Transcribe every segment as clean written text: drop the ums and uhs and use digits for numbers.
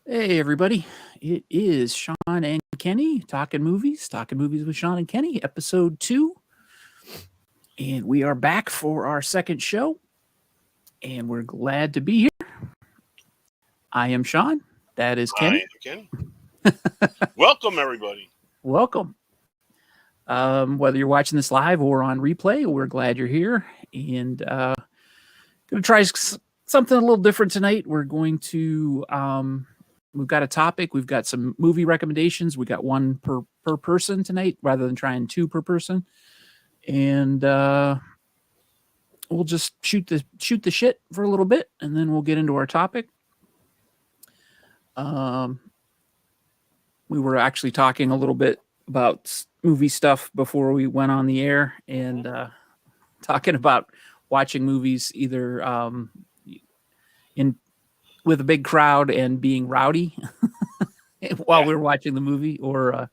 Hey, everybody. It is Sean and Kenny talking movies with Sean and Kenny, episode 2. And we are back for our second show, and we're glad to be here. I am Sean. That is Hi, Kenny. again. Welcome, everybody. Welcome. Whether you're watching this live or on replay, we're glad you're here. And going to try something a little different tonight. We're going to we've got a topic. We've got some movie recommendations. We got one per person tonight, rather than trying two per person. And we'll just shoot the shit for a little bit, and then we'll get into our topic. We were actually talking a little bit about movie stuff before we went on the air, and talking about watching movies either in with a big crowd and being rowdy while we were watching the movie, or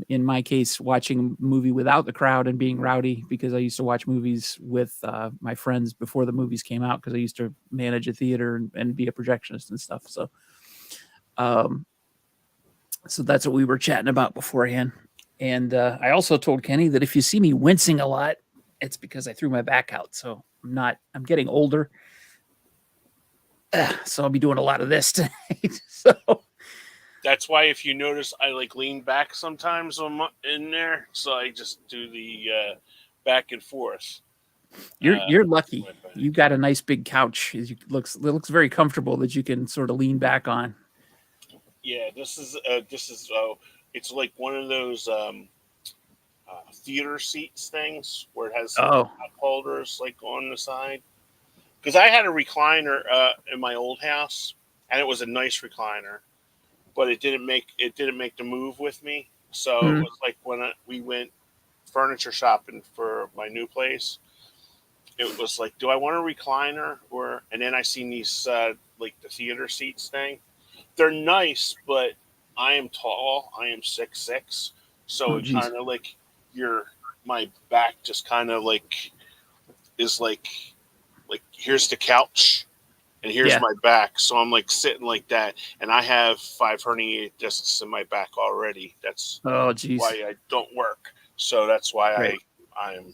in my case, watching a movie without the crowd and being rowdy, because I used to watch movies with my friends before the movies came out, because I used to manage a theater and be a projectionist and stuff. So that's what we were chatting about beforehand. And I also told Kenny that if you see me wincing a lot, it's because I threw my back out. So I'm getting older. So I'll be doing a lot of this tonight. So That's why, if you notice, I lean back sometimes in there, so I just do the back and forth. you're lucky. You've got a nice big couch. It looks very comfortable that you can sort of lean back on. Yeah, this is it's like one of those theater seats things where it has cup holders on the side. Because I had a recliner in my old house, and it was a nice recliner, but it didn't make the move with me. So it was like when we went furniture shopping for my new place. It was like, do I want a recliner or? And then I seen these the theater seats thing. They're nice, but I am tall. I am 6'6", so Oh, it geez. kind of your my back just kind of is here's the couch and here's Yeah. my back. So I'm sitting like that, and I have 5 herniated discs in my back already. That's Oh, geez. why I don't work. So that's why Right. I'm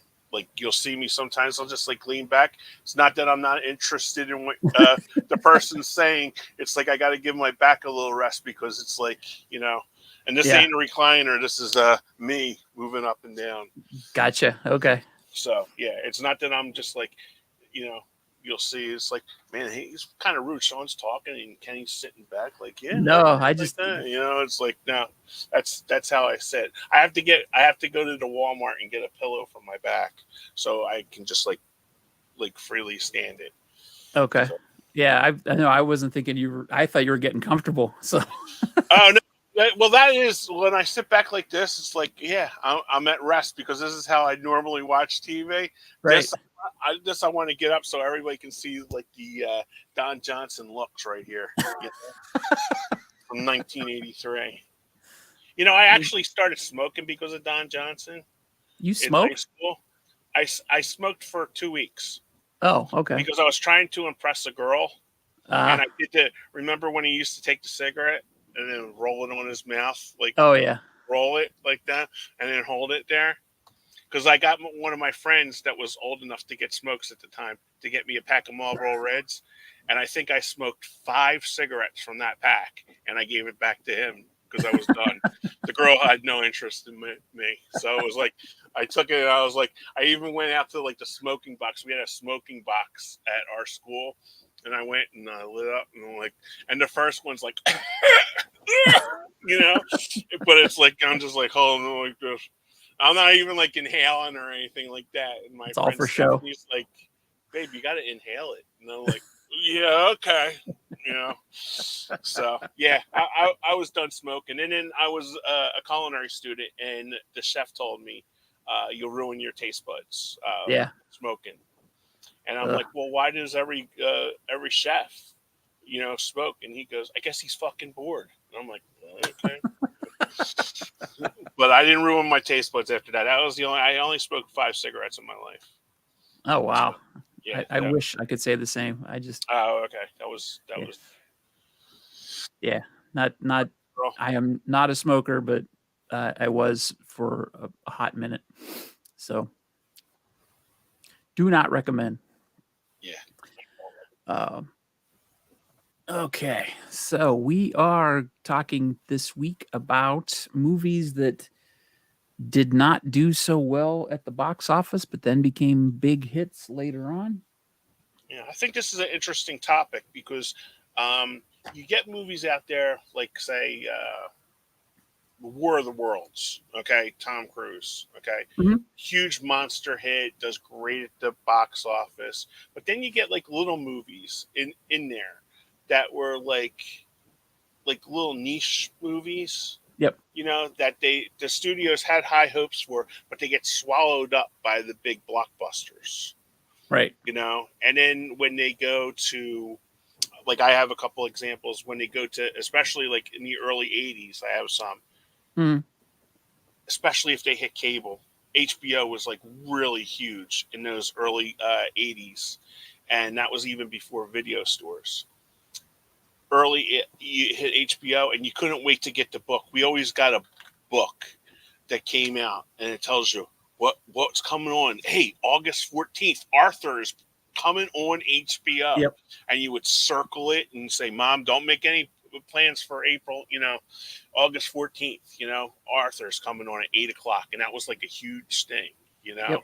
you'll see me sometimes. I'll just lean back. It's not that I'm not interested in what the person's saying. It's I got to give my back a little rest, because it's And this Yeah. ain't a recliner. This is me moving up and down. Gotcha. Okay. So yeah, it's not that I'm just you know, you'll see it's man, he's kind of rude. Sean's talking and Kenny's sitting back, yeah, No, I like just that. It's no, that's how I sit. I have to go to the Walmart and get a pillow for my back, so I can just freely stand it. okay. So, Yeah, I know I wasn't thinking you were. I thought you were getting comfortable. So oh no. Well, that is when I sit back like this. It's yeah, I'm at rest, because this is how I normally watch TV. right. I want to get up so everybody can see the Don Johnson looks right here, from 1983. I actually started smoking because of Don Johnson You in high smoke? school. I smoked for 2 weeks Oh, okay. because I was trying to impress a girl, and Uh I did the remember when he used to take the cigarette and then roll it on his mouth, oh yeah. roll it like that, and then hold it there. Because I got one of my friends that was old enough to get smokes at the time to get me a pack of Marlboro Reds, and I think I smoked 5 cigarettes from that pack, and I gave it back to him because I was done. The girl had no interest in me, so it was I took it. And I was I even went out to the smoking box. We had a smoking box at our school, and I went and lit up, and I'm and the first one's you know, but it's I'm just holding it like this. I'm not even inhaling or anything like that. And my It's all friend for show. Stephanie's babe, you got to inhale it. And I'm yeah, okay. So yeah, I was done smoking. And then I was a culinary student, and the chef told me, you'll ruin your taste buds Yeah. smoking. And I'm Ugh. well, why does every chef, smoke? And he goes, I guess he's fucking bored. And I'm okay. But I didn't ruin my taste buds after that. That was the only. I only smoked 5 cigarettes in my life. Oh So wow. yeah. I wish I could say the same. I just Oh, okay. That yeah. was. Yeah, not. Girl. I am not a smoker, but I was for a hot minute. So, do not recommend. Yeah. Um, okay, so we are talking this week about movies that did not do so well at the box office, but then became big hits later on. Yeah, I think this is an interesting topic because you get movies out there like, say, War of the Worlds. Okay, Tom Cruise. Okay, Mhm. huge monster hit, does great at the box office. But then you get like little movies in there that were like little niche movies. Yep. That the studios had high hopes for, but they get swallowed up by the big blockbusters. Right. And then when they go to, like, I have a couple examples when they go to, especially like in the early 80s, I have some, Mhm. especially if they hit cable. HBO was like really huge in those early 80s, and that was even before video stores. You hit HBO and you couldn't wait to get the book. We always got a book that came out and it tells you what's coming on. Hey, August 14th, Arthur is coming on HBO. Yep. And you would circle it and say, Mom, don't make any plans for April, August 14th, Arthur's coming on at 8 o'clock. And that was like a huge thing. Yep.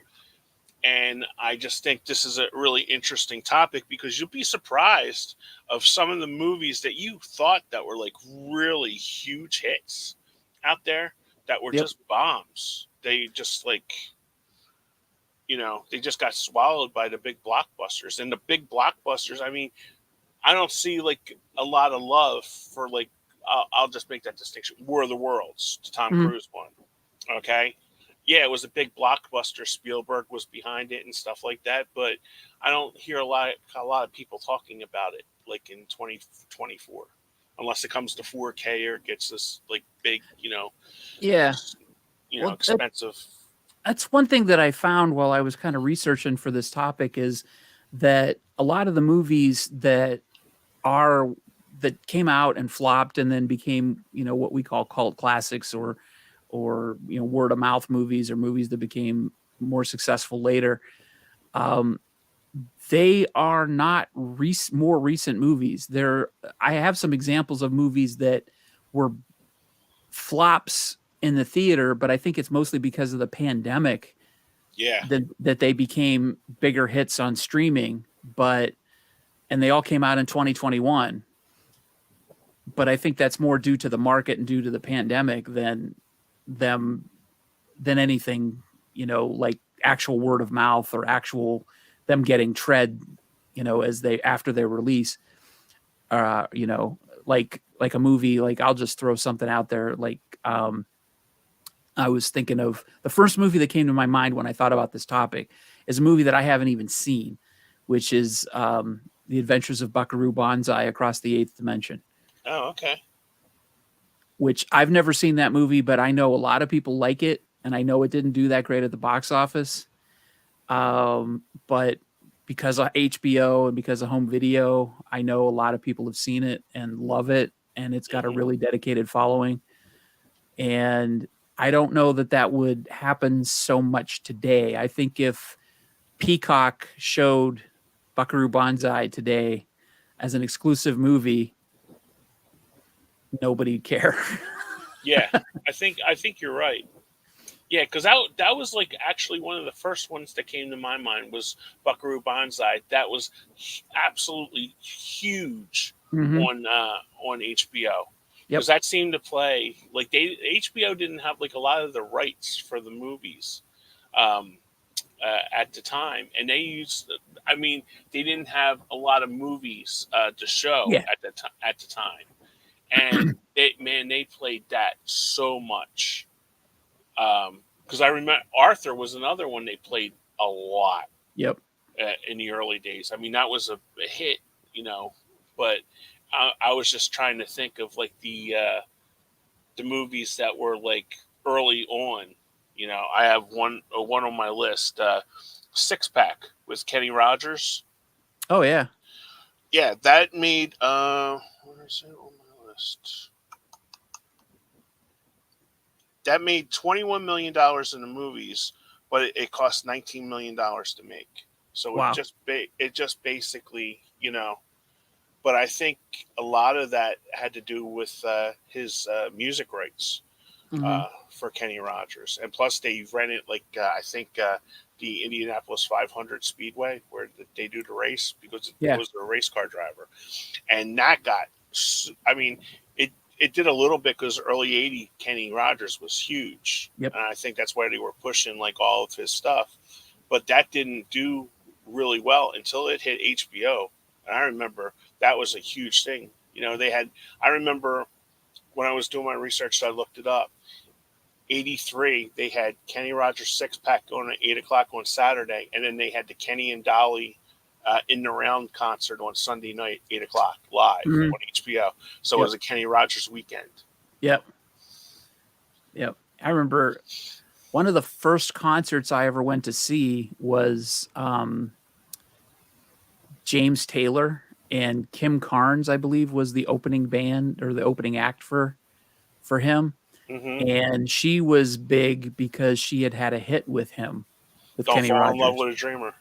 And I just think this is a really interesting topic because you'll be surprised of some of the movies that you thought that were like really huge hits out there that were Yep. just bombs. They just they just got swallowed by the big blockbusters. And the big blockbusters, I mean, I don't see like a lot of love for like, I'll just make that distinction. War of the Worlds, the Tom Mhm. Cruise one. Okay. Yeah, it was a big blockbuster. Spielberg was behind it and stuff like that, but I don't hear a lot of people talking about it like in 2024, unless it comes to 4K or it gets this like big, Yeah. Well, expensive. that's one thing that I found while I was kind of researching for this topic is that a lot of the movies that came out and flopped and then became, what we call cult classics or word of mouth movies or movies that became more successful later. Um, they are not more recent movies. I have some examples of movies that were flops in the theater, but I think it's mostly because of the pandemic Yeah, that they became bigger hits on streaming, and they all came out in 2021. But I think that's more due to the market and due to the pandemic them than anything, like actual word of mouth or actual them getting tread, after their release. Like a movie, like I'll just throw something out there. Like I was thinking of the first movie that came to my mind when I thought about this topic is a movie that I haven't even seen, which is The Adventures of Buckaroo Banzai Across the Eighth Dimension. oh, okay. Which I've never seen that movie, but I know a lot of people like it, and I know it didn't do that great at the box office. But because of HBO and because of home video, I know a lot of people have seen it and love it, and it's got a really dedicated following. And I don't know that would happen so much today. I think if Peacock showed Buckaroo Banzai today as an exclusive movie, nobody'd care. Yeah, I think you're right. Yeah, because that was like actually one of the first ones that came to my mind was Buckaroo Banzai. That was absolutely huge Mhm. on HBO Yep. because that seemed to play like HBO didn't have like a lot of the rights for the movies um, at the time, and they used. I mean, they didn't have a lot of movies to show Yeah. at the time, and they played that so much. Because I remember Arthur was another one they played a lot Yep. in the early days. I mean, that was a hit. But I was just trying to think of like the movies that were like early on. I have one on my list, Six Pack with Kenny Rogers. Oh yeah. Yeah, that made where is it on my list? cost? That made $21 million in the movies, but it cost $19 million to make. So Wow. it just basically, but I think a lot of that had to do with his music rights Mhm. for Kenny Rogers, and plus they rented I think the Indianapolis 500 Speedway where they do the race because it Yeah. was a race car driver, and that got. I mean, it did a little bit because early '80 Kenny Rogers was huge, Yep. and I think that's why they were pushing like all of his stuff, but that didn't do really well until it hit HBO, and I remember that was a huge thing. They had. I remember when I was doing my research, I looked it up. '83, they had Kenny Rogers six pack going at 8 o'clock on Saturday, and then they had the Kenny and Dolly in the round concert on Sunday night, 8 o'clock live Mhm. on HBO. So it was a Kenny Rogers weekend. Yep. I remember one of the first concerts I ever went to see was James Taylor and Kim Carnes, I believe, was the opening band or the opening act for him. Mm-hmm. And she was big because she had a hit with him, with Don't Kenny fall in love Rogers. with a dreamer.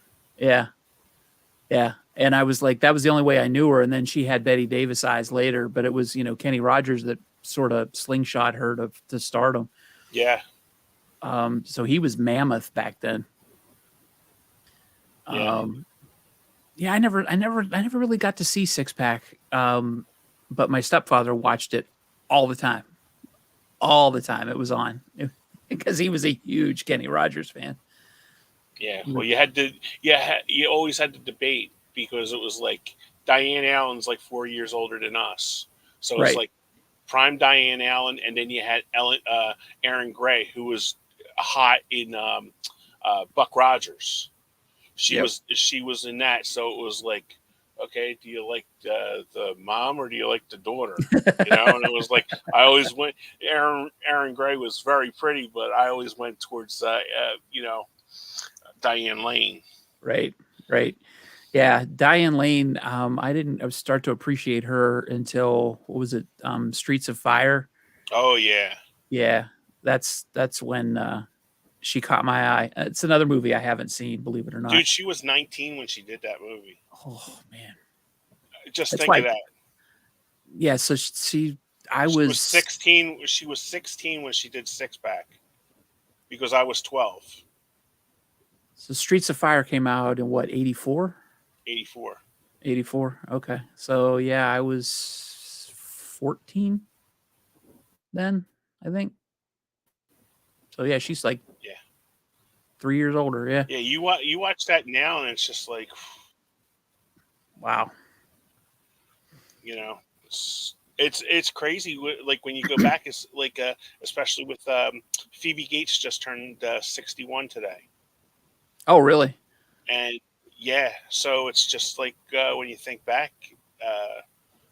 Yeah. And I was like, that was the only way I knew her. And then she had Betty Davis eyes later, but it was, Kenny Rogers that sort of slingshot her to stardom. Yeah. So he was mammoth back then. Yeah. I never really got to see Six Pack. But my stepfather watched it all the time. All the time it was on because he was a huge Kenny Rogers fan. Yeah. Well, you always had to debate because it was like Diane Allen's like 4 years older than us. So it's Right. like prime Diane Allen, and then you had Erin Gray, who was hot in Buck Rogers. She was in that, so it was like, okay, do you like the mom or do you like the daughter? And it was like I always went. Erin Gray was very pretty, but I always went towards Diane Lane. Right. Yeah, Diane Lane. I didn't start to appreciate her until what was it? Streets of Fire. Oh yeah. Yeah, that's when she caught my eye. It's another movie I haven't seen, believe it or not. Dude, she was 19 when she did that movie. Oh man, Just that's think of that. Yeah, so She was 16. She was 16 when she did Six Pack, because I was 12. So Streets of Fire came out in what, 84? 84. 84. Okay. So yeah, I was 14 then, I think. So yeah, she's like 3 years older. Yeah. Yeah, you watch that now, and it's just like, wow. It's crazy. Like when you go back, it's like especially with Phoebe Gates just turned 61 today. Oh really? And yeah, so it's just like when you think back,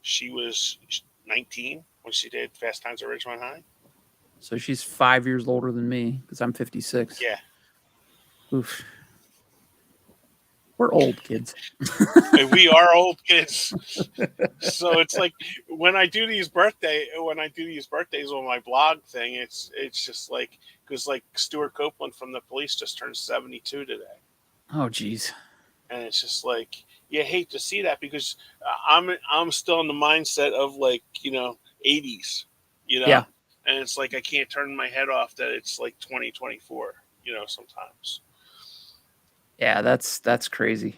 she was 19 when she did Fast Times at Ridgemont High. So she's 5 years older than me because I'm 56. Yeah. Oof. We're old kids. We are old kids. So it's like when I do these birthdays on my blog thing, it's just like, because like Stuart Copeland from The Police just turned 72 today. Oh geez. And it's just like, you hate to see that because I'm still in the mindset of like 80s, Yeah. and it's like I can't turn my head off that it's like 2024, sometimes. Yeah, that's crazy.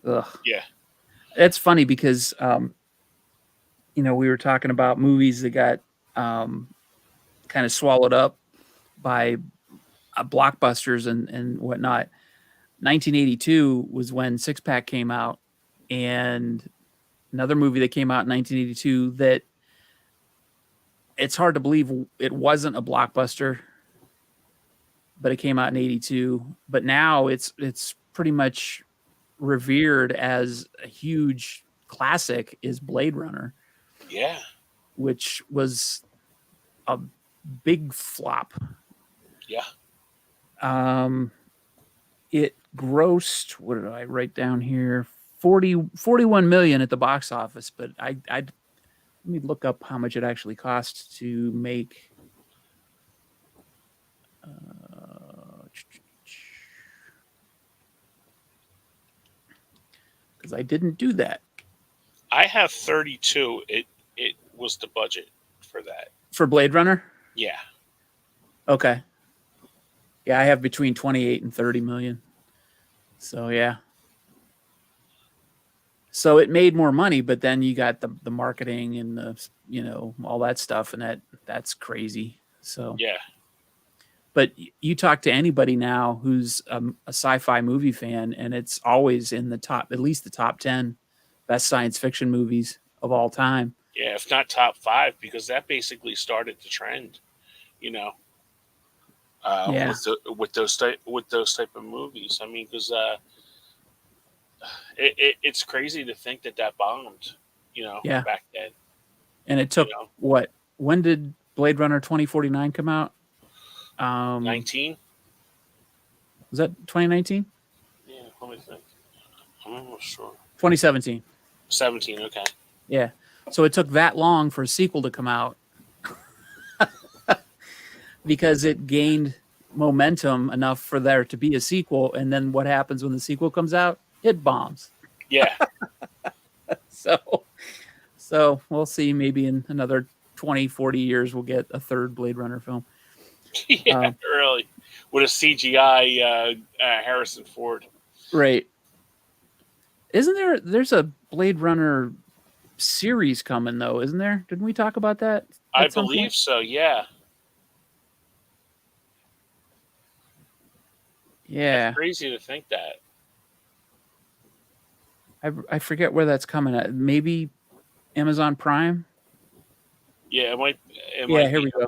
Ugh. Yeah. It's funny because we were talking about movies that got kind of swallowed up by blockbusters and whatnot. 1982 was when Six Pack came out, and another movie that came out in 1982 that it's hard to believe it wasn't a blockbuster, but it came out in 82. But now it's pretty much revered as a huge classic is Blade Runner. Yeah. Which was a big flop. Yeah. It grossed, what did I write down here? 41 million at the box office, but I let me look up how much it actually costs to make. Because I didn't do that I have 32. It was the budget for that. for Blade Runner. Yeah. Okay. Yeah, I have between 28 and 30 million. So yeah. So it made more money, but then you got the marketing and the all that stuff, and that's crazy. So Yeah. but you talk to anybody now who's a sci-fi movie fan, and it's always in the top, at least the top 10 best science fiction movies of all time. Yeah, if not top 5, because that basically started the trend. You know, Yeah. with those type of movies. I mean, because it's crazy to think that bombed. Yeah. Back then. And it took what? When did Blade Runner 2049 come out? 19. Was that 2019? Yeah, let me think. I'm not sure. 2017. 17. Okay. Yeah. So it took that long for a sequel to come out because it gained momentum enough for there to be a sequel. And then what happens when the sequel comes out? It bombs. Yeah. So we'll see. Maybe in another 20, 40 years, we'll get a third Blade Runner film. Yeah, really. With a CGI Harrison Ford. Right. There's a Blade Runner series coming though, isn't there? Didn't we talk about that? I believe so, yeah. Yeah. It's crazy to think that. I forget where that's coming at. Maybe Amazon Prime? Yeah, it might here we go.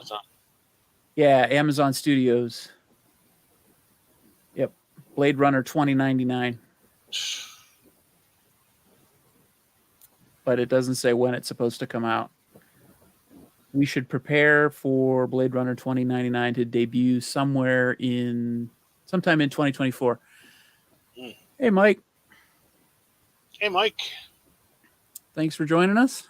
Yeah, Amazon Studios. Yep. Blade Runner 2099. But it doesn't say when it's supposed to come out. We should prepare for Blade Runner 2099 to debut sometime in 2024. Hey, Mike. Hey, Mike. Thanks for joining us.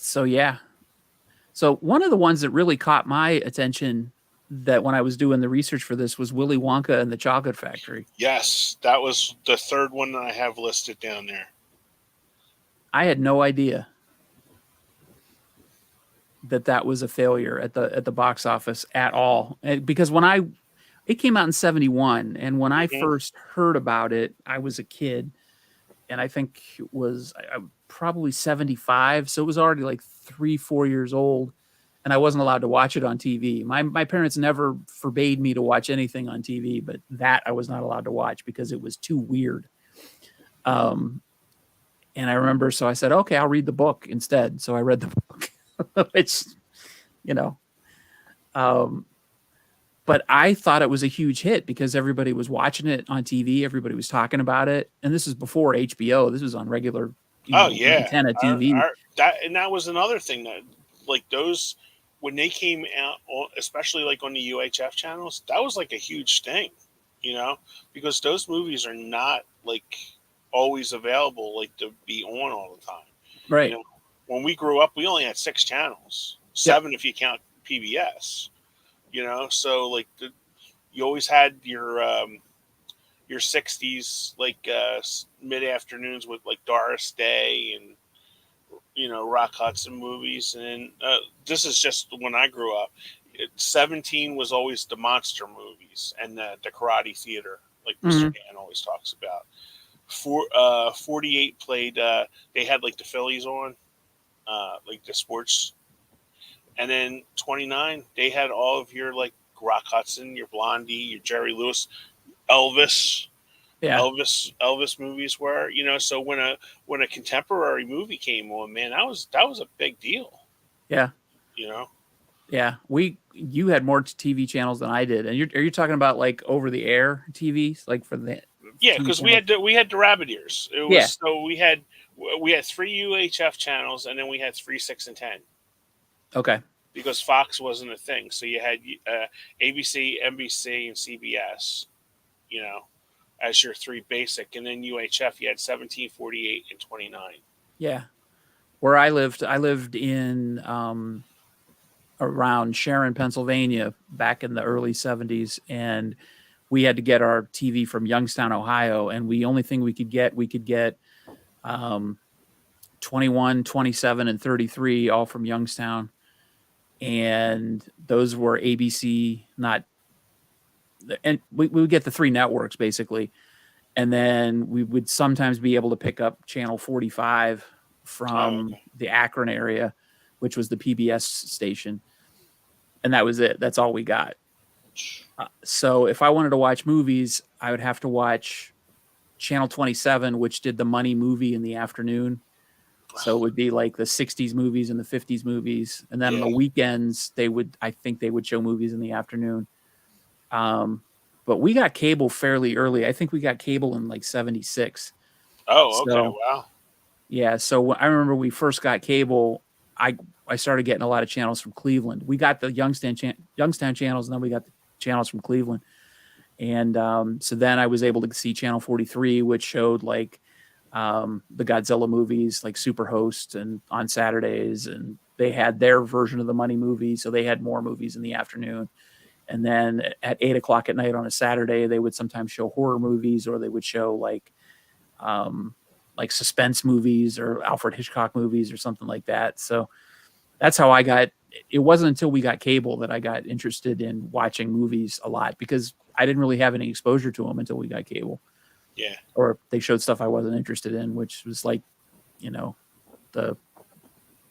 So yeah. So one of the ones that really caught my attention that when I was doing the research for this was Willy Wonka and the Chocolate Factory. Yes, that was the third one that I have listed down there. I had no idea that was a failure at the box office at all. Because it came out in 71, and when I first heard about it, I was a kid, and I think it was probably 75, so it was already like 3-4 years old, and I wasn't allowed to watch it on TV. My parents never forbade me to watch anything on TV, but that I was not allowed to watch because it was too weird. And I remember, so I said, okay, I'll read the book instead. So I read the book, which, but I thought it was a huge hit because everybody was watching it on TV. Everybody was talking about it. And this is before HBO. This was on regular antenna TV. That was another thing that, like, those, when they came out, especially like on the UHF channels, that was like a huge thing, because those movies are not like always available, like to be on all the time. Right. When we grew up, we only had 6 channels, 7 if you count PBS. So like you always had your 60s like mid afternoons with like Doris Day and Rock Hudson movies, and this is just when I grew up. 17 was always the monster movies and the karate theater, like Mr. Dan always talks about. 48 played. They had like the Phillies on, like the sports. And then 29, they had all of your like Rock Hudson, your Blondie, your Jerry Lewis, Elvis. Yeah. Elvis movies were, so when a contemporary movie came on, man, that was a big deal. Yeah. Yeah. You had more TV channels than I did. And are you talking about like over the air TVs, like for the because we had the rabbit ears. So we had 3 UHF channels, and then we had 3, 6, and 10. Okay. Because Fox wasn't a thing, so you had ABC, NBC, and CBS. as your 3 basic, and then UHF you had 17, 48, and 29. Yeah. Where I lived in around Sharon, Pennsylvania, back in the early 70s, and we had to get our TV from Youngstown, Ohio, and the only thing we could get um, 21, 27, and 33, all from Youngstown, and those were ABC, not, and we would get the 3 networks basically, and then we would sometimes be able to pick up channel 45 from the Akron area, which was the PBS station, and that was it. That's all we got. So if I wanted to watch movies, I would have to watch channel 27, which did the money movie in the afternoon. So it would be like the 60s movies and the 50s movies. And then on the weekends, I think they would show movies in the afternoon. But we got cable fairly early. I think we got cable in like 76. Oh, okay. So, Wow. yeah. So I remember we first got cable. I started getting a lot of channels from Cleveland. We got the Youngstown channels, and then we got the channels from Cleveland. And so then I was able to see channel 43, which showed like the Godzilla movies, like Superhost, and on Saturdays, and they had their version of the money movie, so they had more movies in the afternoon. And then at 8 o'clock at night on a Saturday, they would sometimes show horror movies, or they would show like suspense movies or Alfred Hitchcock movies or something like that. So that's how I got. It wasn't until we got cable that I got interested in watching movies a lot, because I didn't really have any exposure to them until we got cable. Yeah. Or they showed stuff I wasn't interested in, which was like, the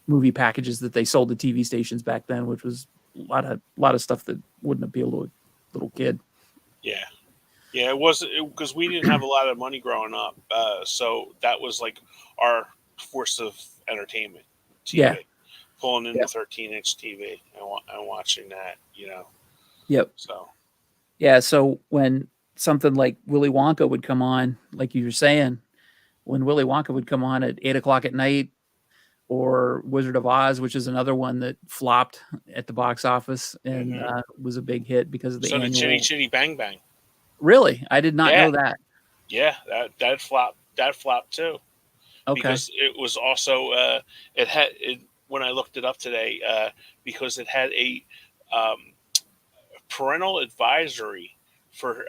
movie packages that they sold to TV stations back then, which was a lot of stuff that wouldn't appeal to a little kid. Yeah. Yeah, it was because we didn't have a lot of money growing up. So that was like our force of entertainment. TV. Yeah. Pulling in the 13-inch TV and watching that, Yep. So. Yeah. So when something like Willy Wonka would come on, like you were saying, when Willy Wonka would come on at 8 o'clock at night, or Wizard of Oz, which is another one that flopped at the box office and was a big hit because of the annual. The Chitty Chitty Bang Bang. Really? I did not know that. Yeah, that flopped. That flopped too. Okay. Because it was also when I looked it up today, because it had a parental advisory for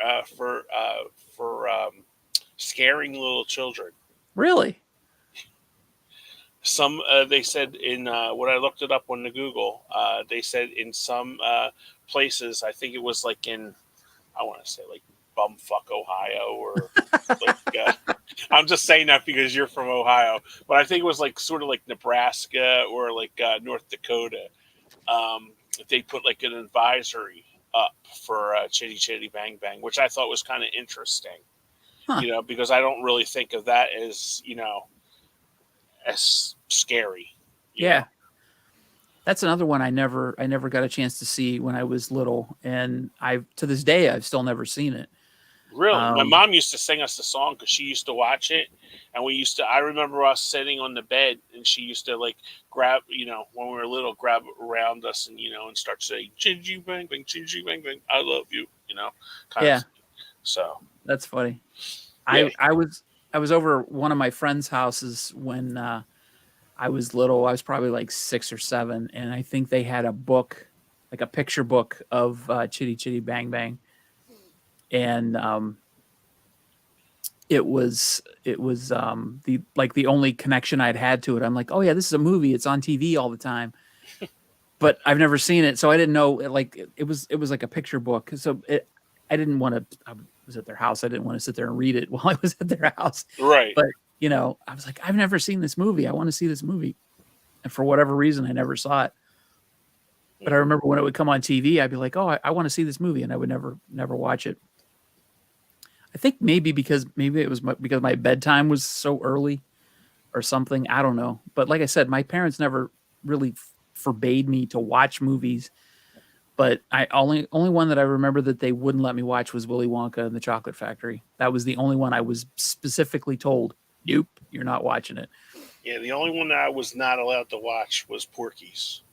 scaring little children. Really? Some they said in when I looked it up on the Google, they said in some places, I think it was like in, I want to say like bumfuck Ohio, or like I'm just saying that because you're from Ohio, but I think it was like sort of like Nebraska or like North Dakota. They put like an advisory up for Chitty Chitty Bang Bang, which I thought was kind of interesting. Huh. Because I don't really think of that as as scary. Yeah. That's another one I never got a chance to see when I was little, and to this day I've still never seen it. Really? My mom used to sing us the song because she used to watch it, and I remember us sitting on the bed, and she used to like grab, when we were little, grab around us and and start saying "Chitty Bang Bang, Chitty Bang Bang, I love you," kind of. So that's funny. Yeah. I was over one of my friends' houses when I was little. I was probably like 6 or 7, and I think they had a book, like a picture book of Chitty Chitty Bang Bang, and it was the only connection I'd had to it. I'm like, oh yeah, this is a movie. It's on TV all the time, but I've never seen it, so I didn't know. Like it was like a picture book, so I didn't want to. I was at their house. I didn't want to sit there and read it while I was at their house. Right. But I was like, I've never seen this movie. I want to see this movie, and for whatever reason, I never saw it. But I remember when it would come on TV, I'd be like, oh, I want to see this movie, and I would never watch it. I think maybe it was because my bedtime was so early or something. I don't know. But like I said, my parents never really forbade me to watch movies. But I only one that I remember that they wouldn't let me watch was Willy Wonka and the Chocolate Factory. That was the only one I was specifically told, nope, you're not watching it. Yeah, the only one that I was not allowed to watch was Porky's.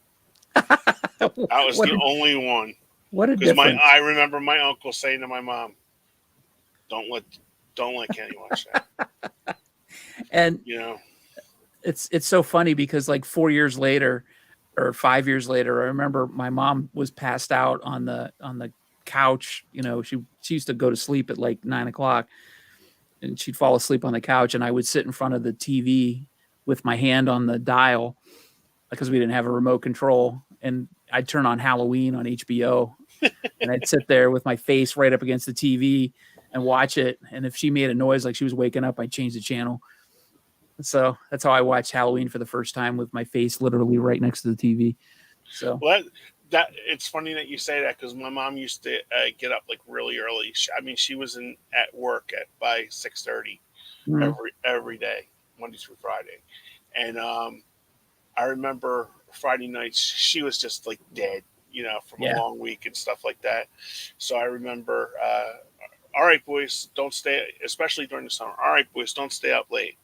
That was the only one. What a difference. I remember my uncle saying to my mom, don't let Don't let Kenny watch that. And You know, it's so funny because like 4 years later or 5 years later, I remember my mom was passed out on the couch. You know, she used to go to sleep at like 9 o'clock, and she'd fall asleep on the couch, and I would sit in front of the TV with my hand on the dial because we didn't have a remote control, and I'd turn on Halloween on HBO, and I'd sit there with my face right up against the TV and watch it. And if she made a noise like she was waking up, I'd change the channel. So that's how I watched Halloween for the first time, with my face literally right next to the TV. So well, that it's funny that you say that because my mom used to get up like really early. I mean, she was at work by 6:30 mm, every day, Monday through Friday, and I remember Friday nights she was just like dead, you know, from a yeah, long week and stuff like that. So I remember, all right, boys, don't stay, especially during the summer. All right, boys, don't stay up late.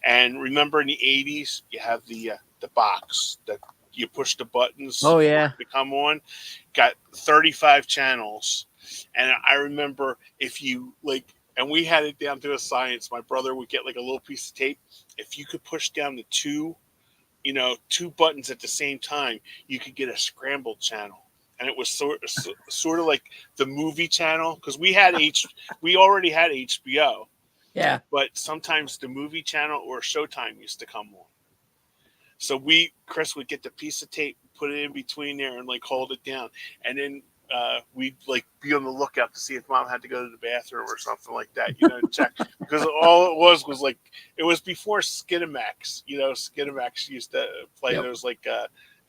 And remember, in the '80s, you have the box that you push the buttons oh for yeah, it to come on. Got 35 channels, and I remember if you like. And we had it down to a science. My brother would get like a little piece of tape. If you could push down the two buttons at the same time, you could get a scrambled channel. And it was sort of like the movie channel because we already had HBO, yeah. but sometimes the movie channel or Showtime used to come on. So Chris would get the piece of tape, put it in between there, and like hold it down, and then we'd like be on the lookout to see if mom had to go to the bathroom or something like that, you know, check because all it was like it was before Skinamax. You know, Skinamax used to play Yep. those like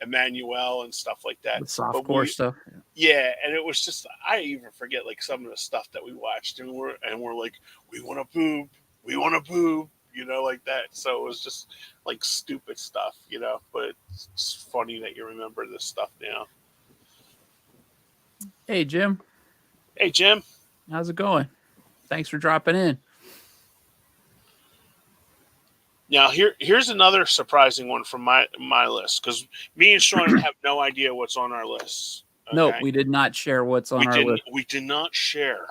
Emmanuel and stuff like that. With soft But core stuff. yeah, and it was just I even forget like some of the stuff that we watched, and we're like we want a boob, you know, like that. So it was just like stupid stuff, you know. But it's funny that you remember this stuff now. Hey Jim, Hey, Jim. how's it going? Thanks for dropping in. Now here's another surprising one from my list because me and Sean have no idea what's on our list. Nope, Okay, we did not share what's on our list. we did not share.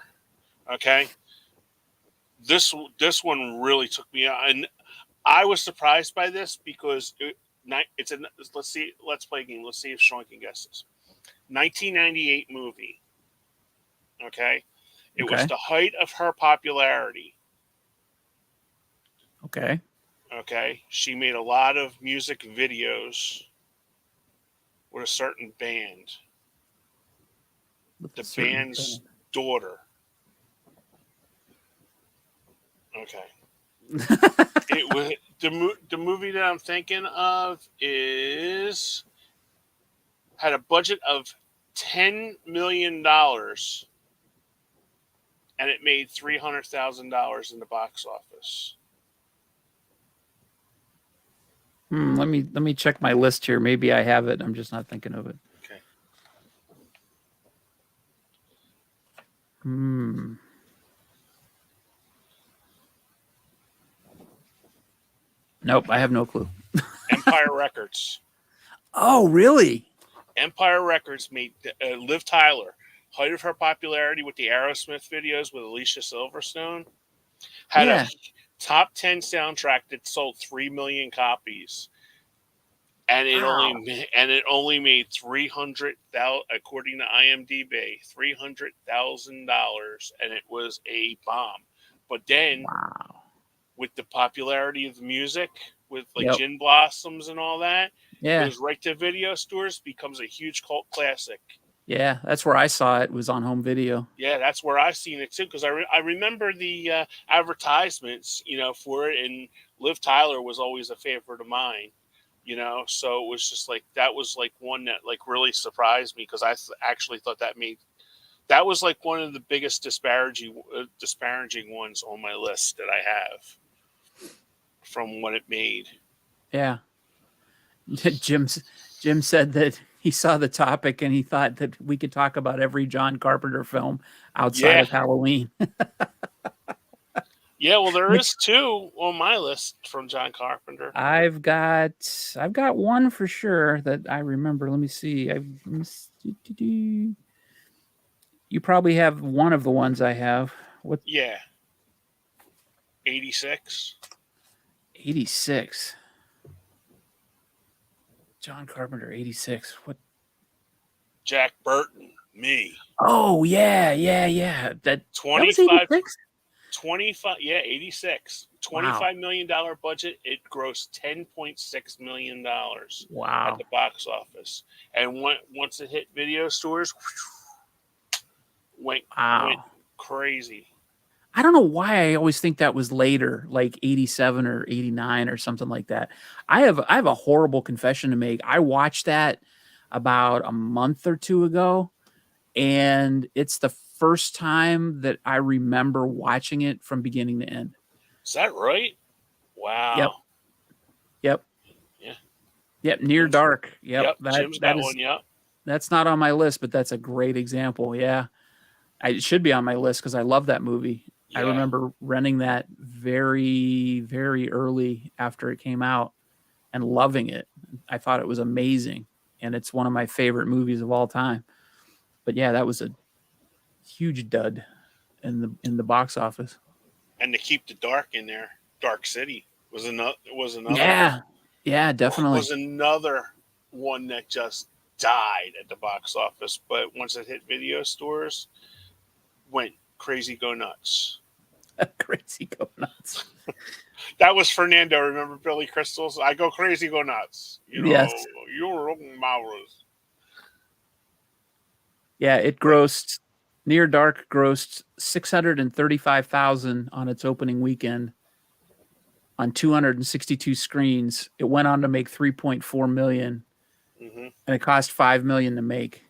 Okay, this one really took me out, and I was surprised by this because let's play a game. Let's see if Sean can guess this. 1998 movie. Okay, it was Okay. the height of her popularity. Okay. Okay, she made a lot of music videos with a certain band. With a The certain band's daughter. Okay, thing. it was the movie that I'm thinking of is had a budget of $10 million, and it made $300,000 in the box office. Let me check my list here. Maybe I have it. I'm just not thinking of it. Okay. Nope, I have no clue. Empire Records. Oh, really? Empire Records made Liv Tyler, height of her popularity with the Aerosmith videos with Alicia Silverstone, had Yeah. a top 10 soundtrack that sold 3 million copies. And Wow. it only made $300,000 according to IMDb, $300,000, and it was a bomb. But then Wow. with the popularity of the music, with like Yep. Gin Blossoms and all that, Yeah. goes right to video stores, becomes a huge cult classic. Yeah. That's where I saw it. It was on home video. Yeah, that's where I seen it too because I remember the advertisements, you know, for it, and Liv Tyler was always a favorite of mine, you know. So it was just like that was like one that like really surprised me because I actually thought that was like one of the biggest disparaging ones on my list that I have from what it made. Yeah. Jim said that he saw the topic and he thought that we could talk about every John Carpenter film outside Yeah. of Halloween. Yeah, well, there is two on my list from John Carpenter. I've got one for sure that I remember. Let me see. You probably have one of the ones I have. What? Yeah. 86. 86. John Carpenter, 86. What? Jack Burton, me. Oh, yeah. That was 25, 86? 25, yeah, 86. Wow. $25 million budget. It grossed $10.6 million at Wow. the box office. And once it hit video stores, went crazy. I don't know why I always think that was later, like 87 or 89 or something like that. I have a horrible confession to make. I watched that about a month or two ago, and it's the first time that I remember watching it from beginning to end. Is that right? Wow. Yep. Yeah. Yep. Near Dark. Yep. Jim's got one. Yep. That's not on my list, but that's a great example. Yeah. It should be on my list because I love that movie. Yeah. I remember renting that very, very early after it came out and loving it. I thought it was amazing. And it's one of my favorite movies of all time. But yeah, that was a huge dud in the box office. And to keep the dark in there, Dark City was another. Yeah, definitely. Was another one that just died at the box office, but once it hit video stores, went crazy, go nuts. Crazy, go nuts. That was Fernando. Remember Billy Crystal's? I go crazy, go nuts. Yes. You're looking marvelous. Yeah, it grossed. Near Dark grossed $635,000 on its opening weekend on 262 screens. It went on to make $3.4 million, and it cost $5 million to make.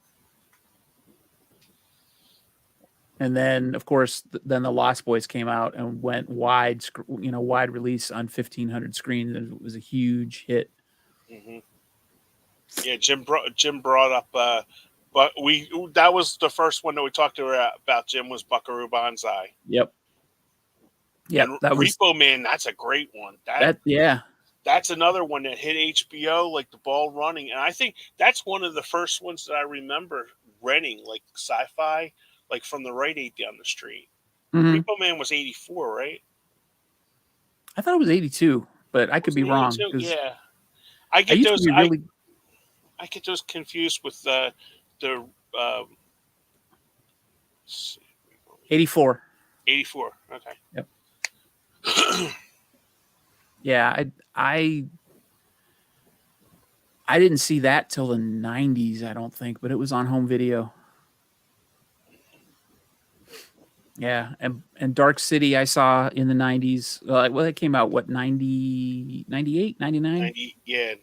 And then, of course, then the Lost Boys came out and went wide release on 1,500 screens, and it was a huge hit. Mm-hmm. Yeah, Jim brought up. But that was the first one that we talked about. Jim was Buckaroo Banzai. Yep. And that was Repo Man. That's a great one. That's another one that hit HBO like the ball running, and I think that's one of the first ones that I remember renting, like sci-fi, like from the Rite Aid down the street. Mm-hmm. Repo Man was 84, right? I thought it was 82, but I could be wrong. Yeah, I get those confused with the 84. 84. Okay. Yep. Yeah, I didn't see that till the 90s, I don't think, but it was on home video. Yeah, and Dark City I saw in the 90s. Well, it came out, 90, 98, 99?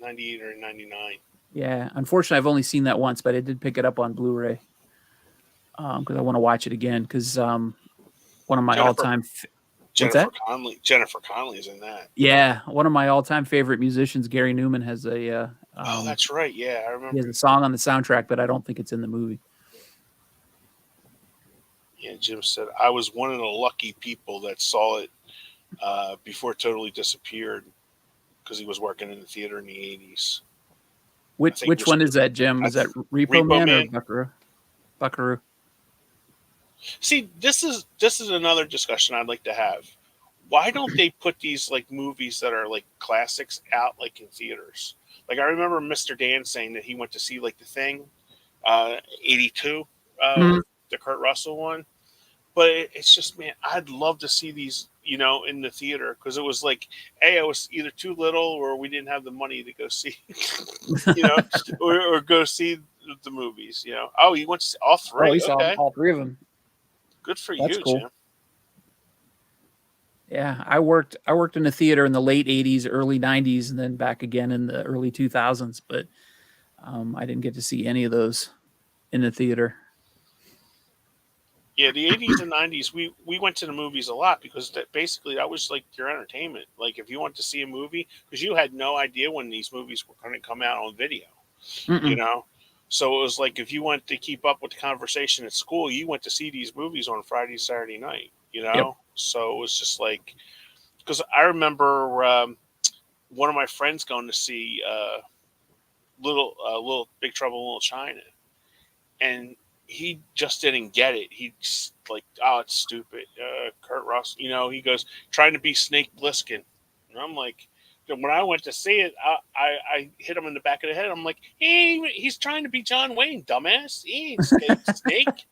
98 or 99. Yeah, unfortunately, I've only seen that once, but I did pick it up on Blu-ray because I want to watch it again because one of my all-time... Jennifer Connelly's in that. Yeah, one of my all-time favorite musicians, Gary Newman, has a... oh, that's right. Yeah, I remember. He has a song on the soundtrack, but I don't think it's in the movie. Yeah, Jim said, I was one of the lucky people that saw it before it totally disappeared because he was working in the theater in the 80s. Which one is that, Jim? Is that Repo Man or Buckaroo? See, this is another discussion I'd like to have. Why don't they put these like movies that are like classics out like in theaters? Like I remember Mr. Dan saying that he went to see like The Thing, 82, the Kurt Russell one. But it's just, man, I'd love to see these, in the theater because it was like, I was either too little or we didn't have the money to go see, or go see the movies. Oh, you went to see all three? Oh, he saw all three of them. Good for That's you, cool. Jim. Yeah, I worked in a theater in the late 80s, early 90s, and then back again in the early 2000s. But I didn't get to see any of those in the theater. Yeah, the 80s and 90s, we went to the movies a lot because that was like your entertainment. Like if you wanted to see a movie, because you had no idea when these movies were going to come out on video, So it was like if you wanted to keep up with the conversation at school, you went to see these movies on Friday, Saturday night, Yep. So it was just like, because I remember one of my friends going to see Little Big Trouble in Little China, and he just didn't get it. He just like, oh, it's stupid. Kurt Russell, he goes trying to be Snake Plissken, and I'm like, when I went to see it, I hit him in the back of the head. I'm like, he's trying to be John Wayne, dumbass. He ain't Snake.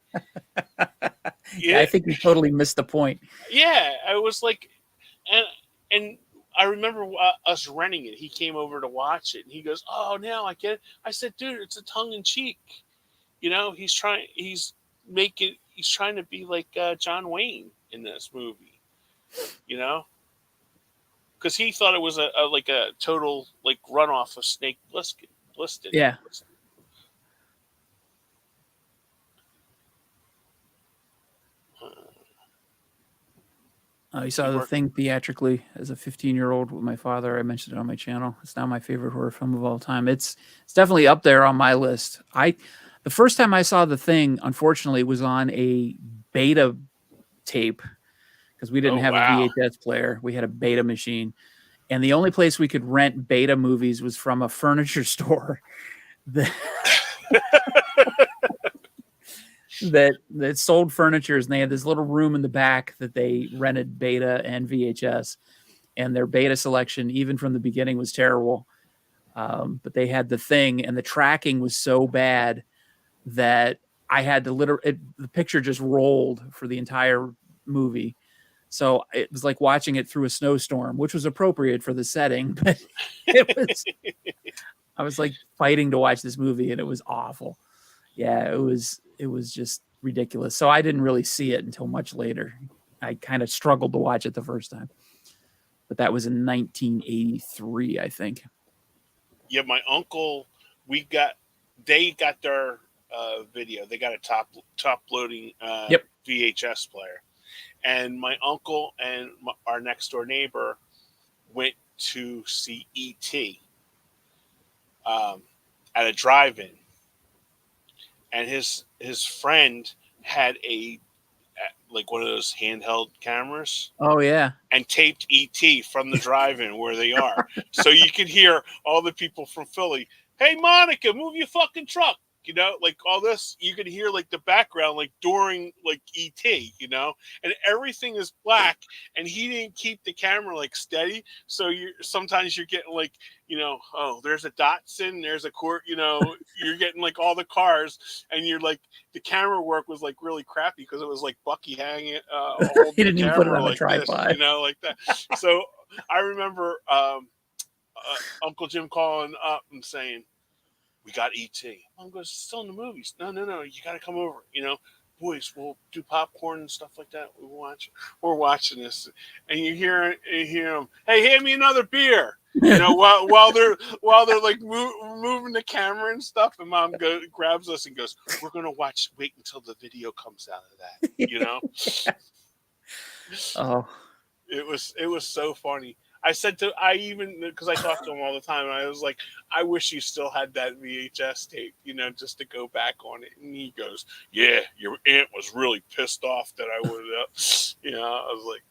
Yeah, I think you totally missed the point. Yeah, I was like, and I remember us renting it. He came over to watch it, and he goes, "Oh, now I get it." I said, "Dude, it's a tongue in cheek." He's trying to be like John Wayne in this movie. Because he thought it was a total like runoff of Snake Plissken. Yeah. I saw The Thing theatrically as a 15-year-old with my father. I mentioned it on my channel. It's now my favorite horror film of all time. It's definitely up there on my list. The first time I saw The Thing, unfortunately, was on a beta tape because we didn't have a VHS player. We had a beta machine. And the only place we could rent beta movies was from a furniture store that sold furnitures, and they had this little room in the back that they rented beta and VHS, and their beta selection, even from the beginning, was terrible. But they had The Thing, and the tracking was so bad that I had to the picture just rolled for the entire movie. So it was like watching it through a snowstorm, which was appropriate for the setting, but I was like fighting to watch this movie, and it was awful. Yeah, it was just ridiculous. So I didn't really see it until much later. I kind of struggled to watch it the first time. But that was in 1983, I think. Yeah, my uncle, they got their video. They got a top loading VHS player. And my uncle and our next door neighbor went to see E.T. At a drive-in. And his friend had like one of those handheld cameras. Oh yeah. And taped ET from the drive-in where they are. So you could hear all the people from Philly, "Hey Monica, move your fucking truck." Like all this, you could hear like the background, like during like ET, and everything is black, and he didn't keep the camera like steady. So sometimes you're getting like, oh, there's a Datsun, there's a court, you're getting like all the cars, and you're like, the camera work was like really crappy because it was like Bucky hanging, he didn't even put it on like a tripod, this, like that. So I remember Uncle Jim calling up and saying, "We got E.T." I'm going, "Still in the movies." No, you got to come over. Boys, we'll do popcorn and stuff like that. We're watching this, and you hear them. "Hey, hand me another beer." While they're like moving the camera and stuff, and Mom grabs us and goes, "We're gonna wait until the video comes out of that." Oh, it was so funny. I said because I talk to him all the time, and I was like, "I wish you still had that VHS tape, just to go back on it." And he goes, "Yeah, your aunt was really pissed off that I would have." I was like,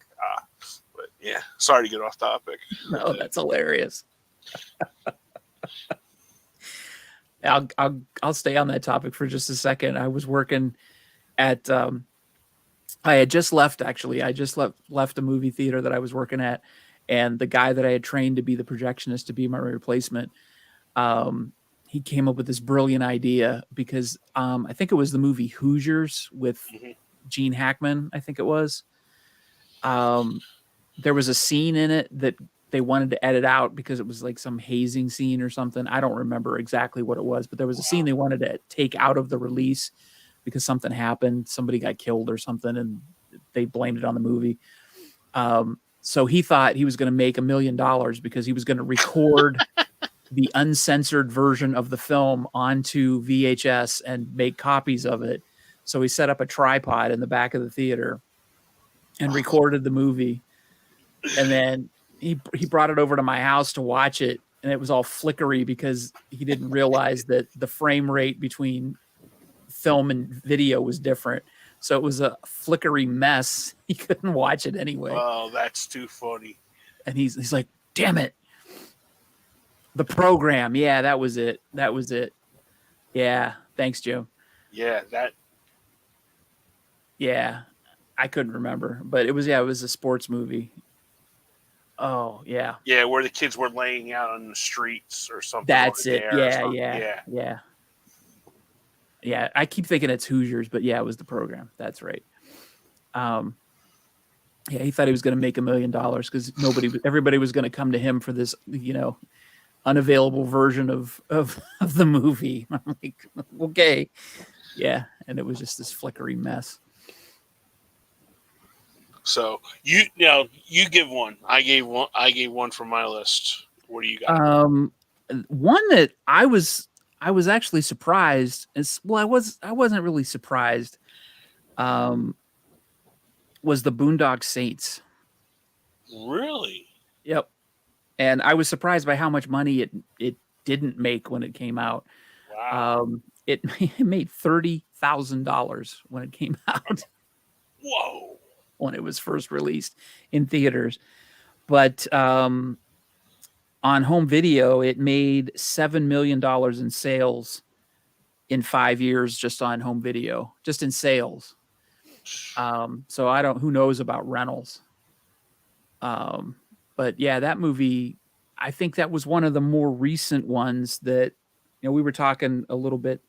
but yeah, sorry to get off topic. No, that's hilarious. I'll stay on that topic for just a second. I was working at I had just left, actually. I just left a movie theater that I was working at, and the guy that I had trained to be the projectionist to be my replacement, he came up with this brilliant idea because I think it was the movie Hoosiers with Gene Hackman, I think it was. There was a scene in it that they wanted to edit out because it was like some hazing scene or something. I don't remember exactly what it was, but there was a scene they wanted to take out of the release because something happened. Somebody got killed or something, and they blamed it on the movie. So he thought he was going to make $1 million because he was going to record the uncensored version of the film onto VHS and make copies of it. So he set up a tripod in the back of the theater and recorded the movie. And then he brought it over to my house to watch it, and it was all flickery because he didn't realize that the frame rate between film and video was different. So it was a flickery mess. He couldn't watch it anyway. Oh, that's too funny. And he's like, "Damn it. The program." Yeah, that was it. Yeah. Thanks, Joe. Yeah, Yeah, I couldn't remember, but it was it was a sports movie. Oh yeah, Yeah, where the kids were laying out on the streets or something on that's a it. dare or Yeah, something. yeah, Yeah. yeah, yeah. I keep thinking it's Hoosiers, but yeah, it was the program. That's right. Um, yeah, he thought he was going to make $1 million because everybody was going to come to him for this, unavailable version of the movie. I'm like, okay, yeah, and it was just this flickery mess. So you give one. I gave one. I gave one for my list. What do you got? One that I was actually surprised is well, I wasn't really surprised. Um, was the Boondock Saints. Really? Yep, and I was surprised by how much money it didn't make when it came out. Wow. It made $30,000 when it came out Whoa. when it was first released in theaters, but on home video it made $7 million in sales in 5 years just on home video, just in sales. So I don't, who knows about rentals. Um, but yeah, that movie, I think that was one of the more recent ones that, we were talking a little bit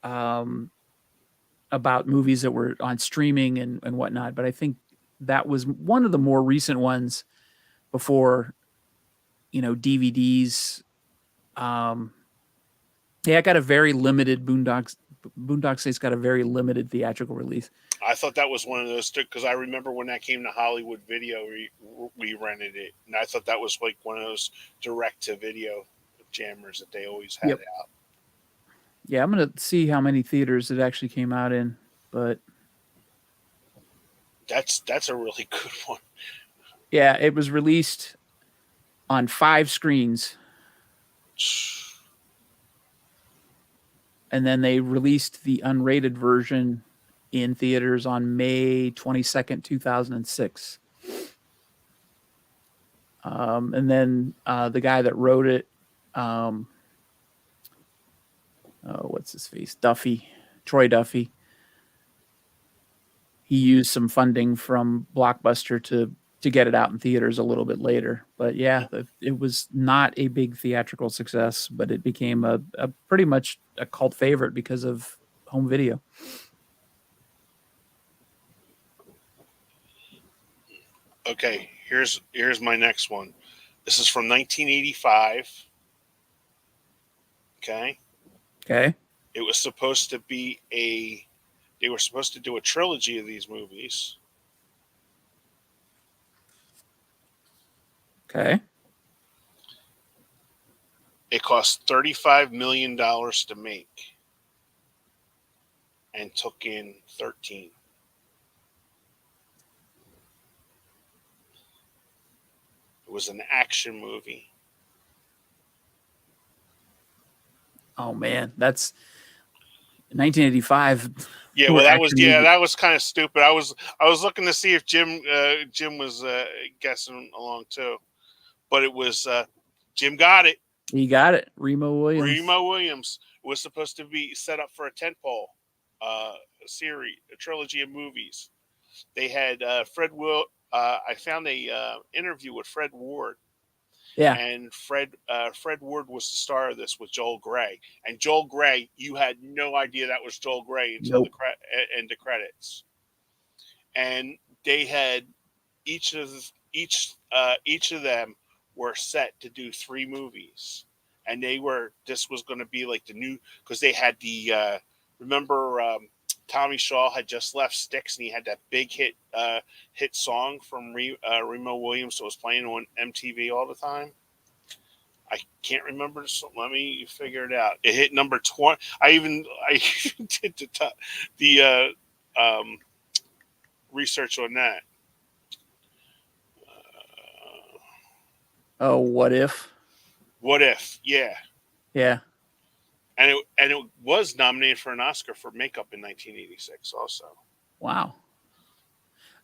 um, about movies that were on streaming and whatnot, but I think that was one of the more recent ones before, DVDs. Um, yeah, it got a very limited Boondock Saints got a very limited theatrical release. I thought that was one of those because I remember when that came to Hollywood Video, we rented it, and I thought that was like one of those direct to video jammers that they always had Yep. out. Yeah, I'm gonna see how many theaters it actually came out in, but That's a really good one. yeah, it was released on 5 screens, and then they released the unrated version in theaters on May 22nd, 2006. And then the guy that wrote it, what's his face? Troy Duffy. He used some funding from Blockbuster to get it out in theaters a little bit later. But yeah, it was not a big theatrical success, but it became a pretty much a cult favorite because of home video. Okay, here's my next one. This is from 1985. Okay. Okay. It was supposed to be they were supposed to do a trilogy of these movies. Okay. It cost $35 million to make and took in 13. It was an action movie. Oh man, that's 1985. Yeah, well, that was kind of stupid. I was looking to see if Jim was guessing along too, but it was Jim got it. He got it. Remo Williams. Remo Williams was supposed to be set up for a tentpole series, a trilogy of movies. They had Fred Will. I found a interview with Fred Ward. Yeah. And Fred Ward was the star of this with Joel Grey. And Joel Grey, you had no idea that was Joel Grey until Nope. the end of credits. And they had each of them were set to do 3 movies, and this was going to be like the new, because they had the remember Tommy Shaw had just left Styx, and he had that big hit song from Remo Williams that was playing on MTV all the time. I can't remember, so let me figure it out. It hit number 20. I even did the research on that. Oh, What If? What If? Yeah. Yeah. And it was nominated for an Oscar for makeup in 1986 also. Wow.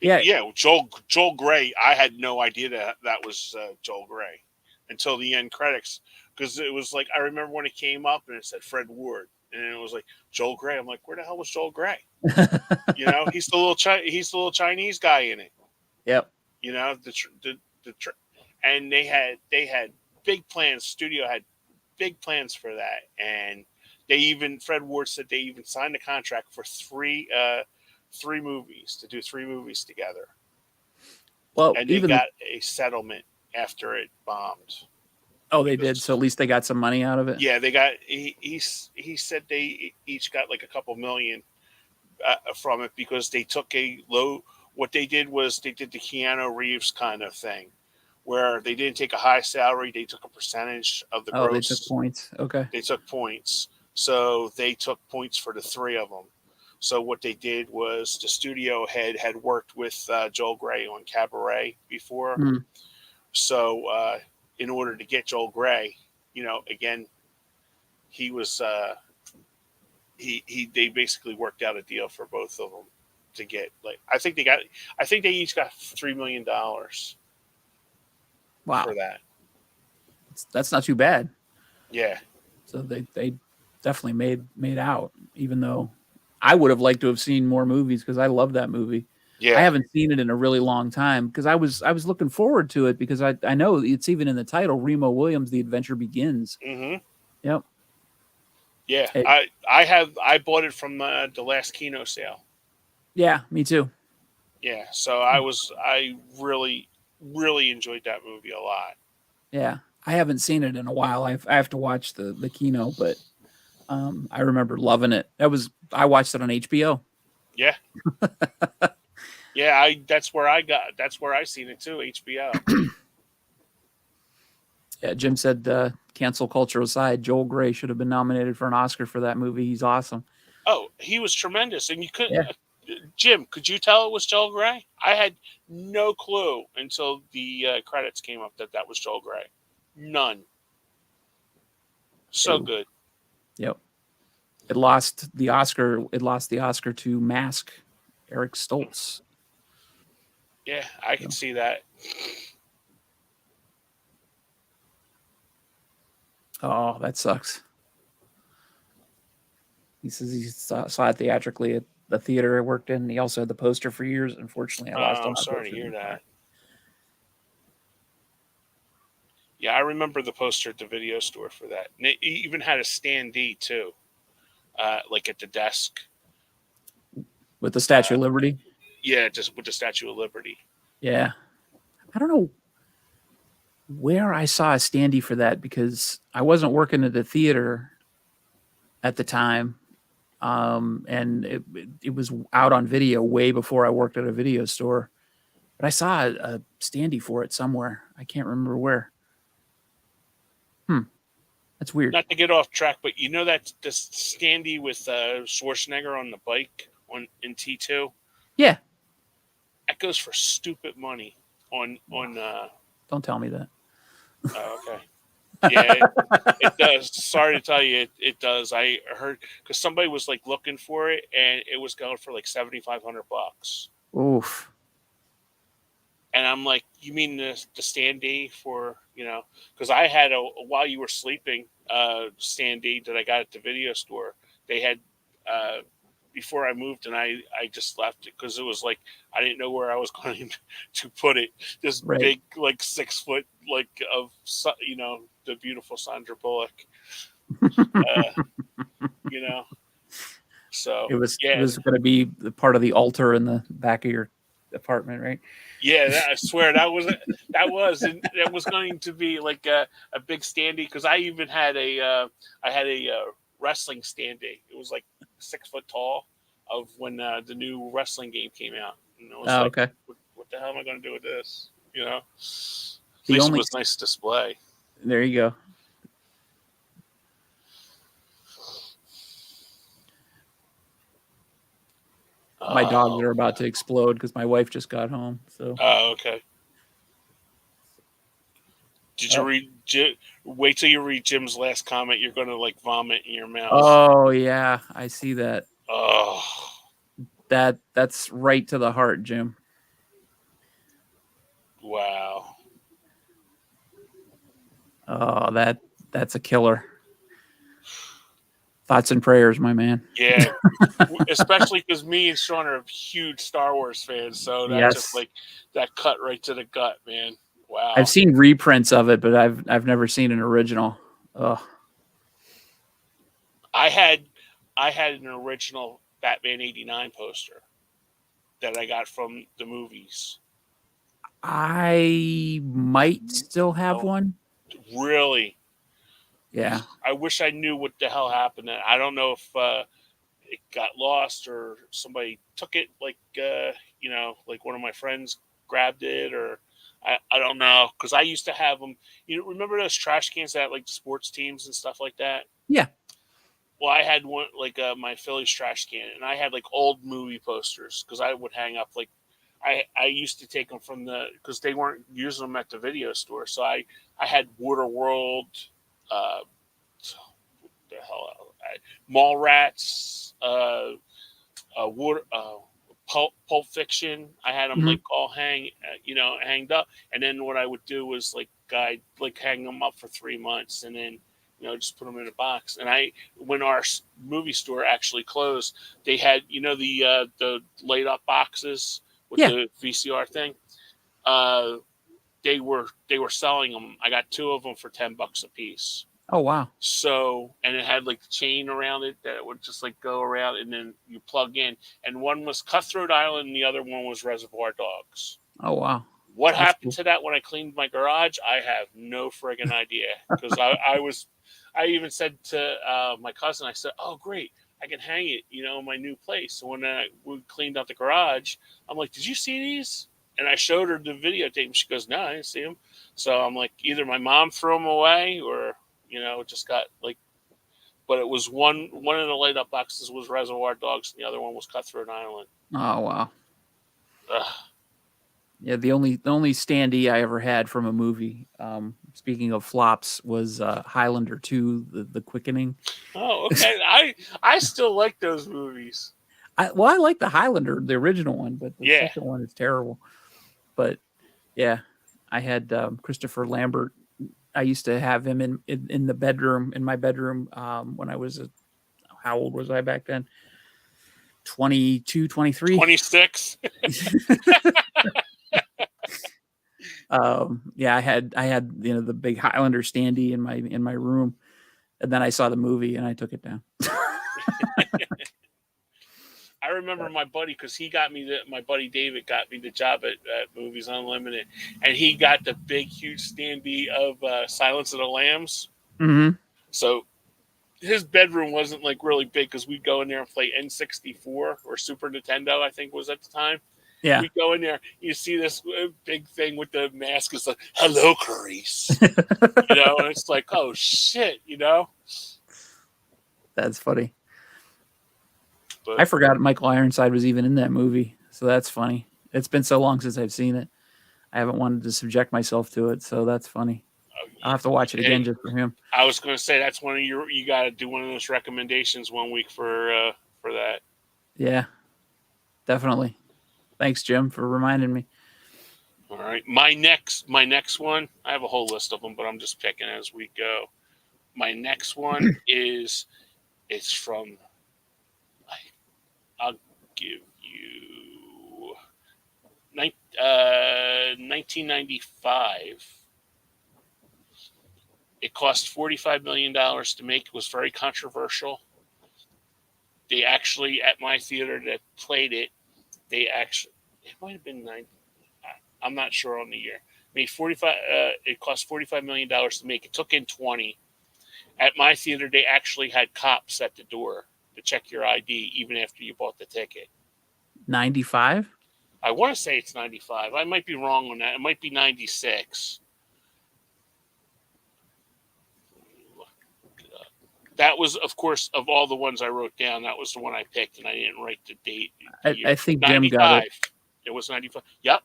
Yeah. Yeah, Joel Grey, I had no idea that was Joel Grey until the end credits, because it was like, I remember when it came up and it said Fred Ward, and it was like Joel Grey. I'm like, where the hell was Joel Grey? You know, he's the little Chinese guy in it. Yep. You know, and they had big plans. Studio had big plans for that, and Fred Ward said they even signed a contract for three movies to do 3 movies together, Well, and they even the got a settlement after it bombed. oh, they did. So at least they got some money out of it. Yeah, they got he said they each got like a couple million from it because they took a low. What they did was they did the Keanu Reeves kind of thing, where they didn't take a high salary; they took a percentage of the Oh, they took gross. points. Okay. They took points, so they took points for the 3 of them. So what they did was the studio head had worked with Joel Grey on Cabaret before, Mm. so in order to get Joel Grey, again, he was they basically worked out a deal for both of them to get I think they each got $3 million Wow. for that. That's not too bad. Yeah. So they definitely made out, even though I would have liked to have seen more movies because I love that movie. Yeah. I haven't seen it in a really long time because I was looking forward to it because I know it's even in the title, Remo Williams, The Adventure Begins. Mm-hmm. Yep. Yeah. I bought it from the last Kino sale. Yeah, me too. Yeah. So I really, really enjoyed that movie a lot. Yeah. I haven't seen it in a while. I have to watch the Kino, but I remember loving it. I watched it on HBO. Yeah. Yeah, that's where I seen it too, HBO. Yeah, Jim said, cancel culture aside, Joel Grey should have been nominated for an Oscar for that movie. He's awesome. Oh, he was tremendous, and you couldn't. Yeah. Jim, could you tell it was Joel Grey? I had no clue until the credits came up that was Joel Grey. None. So good. Yep. It lost the Oscar to Mask, Eric Stoltz. Yeah, I can see that. Oh, that sucks. He says he saw it theatrically at the theater I worked in. He also had the poster for years. Unfortunately, I lost all I'm my sorry to posters. hear that. Yeah, I remember the poster at the video store for that. And it even had a standee too, like at the desk. With the Statue of Liberty? Yeah, just with the Statue of Liberty. Yeah. I don't know where I saw a standee for that because I wasn't working at the theater at the time. And it was out on video way before I worked at a video store. But I saw a standee for it somewhere. I can't remember where. That's weird. Not to get off track, but you know that the standee with Schwarzenegger on the bike in T2? Yeah. That goes for stupid money on Don't tell me that. Oh, okay. Yeah, it does. Sorry to tell you, it does. I heard because somebody was like looking for it, and it was going for like $7,500. Oof. And I'm like, you mean the standee for Because I had while you were sleeping standee that I got at the video store. They had before I moved, and I just left it because it was like I didn't know where I was going to put it. This big, like 6 foot, like of the beautiful Sandra Bullock. So it was going to be the part of the altar in the back of your apartment, right? Yeah, I swear that was going to be like a big standee because I even had a wrestling standee. It was like 6 foot tall of when the new wrestling game came out. And it was okay. What the hell am I going to do with this? At least it was a nice display. There you go. My dogs are about to explode because my wife just got home. So. Oh, okay. Did you wait till you read Jim's last comment? You're going to like vomit in your mouth. Oh yeah, I see that. Oh, that's right to the heart, Jim. Wow. Oh, that's a killer. Thoughts and prayers, my man. Yeah, especially because me and Sean are huge Star Wars fans, so that just Yes. that cut right to the gut, man. Wow. I've seen reprints of it, but I've never seen an original. Oh, I had an original Batman '89 poster that I got from the movies. I might still have Oh, one. really? Yeah. I wish I knew what the hell happened. I don't know if it got lost or somebody took it, like like one of my friends grabbed it, or I don't know, because I used to have them. Remember those trash cans that had, like, the sports teams and stuff like that? Yeah. Well, I had one, like, my Phillies trash can, and I had, like, old movie posters, because I would hang up, like, I used to take them from because they weren't using them at the video store, so I had Waterworld, uh, what the hell, Mallrats, water, Pulp Fiction. I had them, Mhm. like, all hanged up, and then what I would do was, like, I'd, like, hang them up for 3 months, and then just put them in a box. And when our movie store actually closed, they had the laid up boxes with Yeah. the VCR thing. Uh, they were selling them. I got 2 of them for $10 a piece. Oh wow. So, and it had, like, the chain around it that would just, like, go around, and then you plug in. And one was Cutthroat Island, and the other one was Reservoir Dogs. Oh wow. What That's happened cool. to that when I cleaned my garage? I have no friggin' idea, because I even said to my cousin, I said, "Oh, great, I can hang it, in my new place." So when we cleaned out the garage, I'm like, "Did you see these?" And I showed her the videotape, and she goes, "No, I didn't see them." So I'm like, either my mom threw them away, or it just got, like. But it was one of the laid up boxes was Reservoir Dogs, and the other one was Cutthroat Island. Oh wow. Ugh. Yeah, the only standee I ever had from a movie, speaking of flops, was Highlander 2, the Quickening. Oh, okay. I still like those movies. I like the Highlander, the original one, but the Yeah. second one is terrible. But yeah, I had Christopher Lambert. I used to have him in the bedroom, in my bedroom, when I was how old was I back then? 22, 23. 26. Yeah, I had the big Highlander standee in my room, and then I saw the movie and I took it down. I remember my buddy, because my buddy David got me the job at Movies Unlimited, and he got the big, huge standee of Silence of the Lambs. Mm-hmm. So his bedroom wasn't, like, really big, because we'd go in there and play N64 or Super Nintendo, I think was at the time. Yeah. We go in there, you see this big thing with the mask. It's like, "Hello, Clarice." And it's like, oh shit, That's funny. But I forgot Michael Ironside was even in that movie, so that's funny. It's been so long since I've seen it. I haven't wanted to subject myself to it, so that's funny. I'll have to watch it again just for him. I was going to say, that's one of you got to do one of those recommendations one week for that. Yeah, definitely. Thanks, Jim, for reminding me. All right, my next one. I have a whole list of them, but I'm just picking as we go. My next one it's from. I'll give you 1995. It cost $45 million to make. It was very controversial. They actually, at my theater that played it, it might have been 9. I'm not sure on the year. Made 45. It cost $45 million to make. It took in 20. At my theater, they actually had cops at the door to check your ID even after you bought the ticket. 95? I want to say it's 95. I might be wrong on that. It might be 96. That was, of course, of all the ones I wrote down, that was the one I picked, and I didn't write the date. I think Jim got it. It was 95. Yep,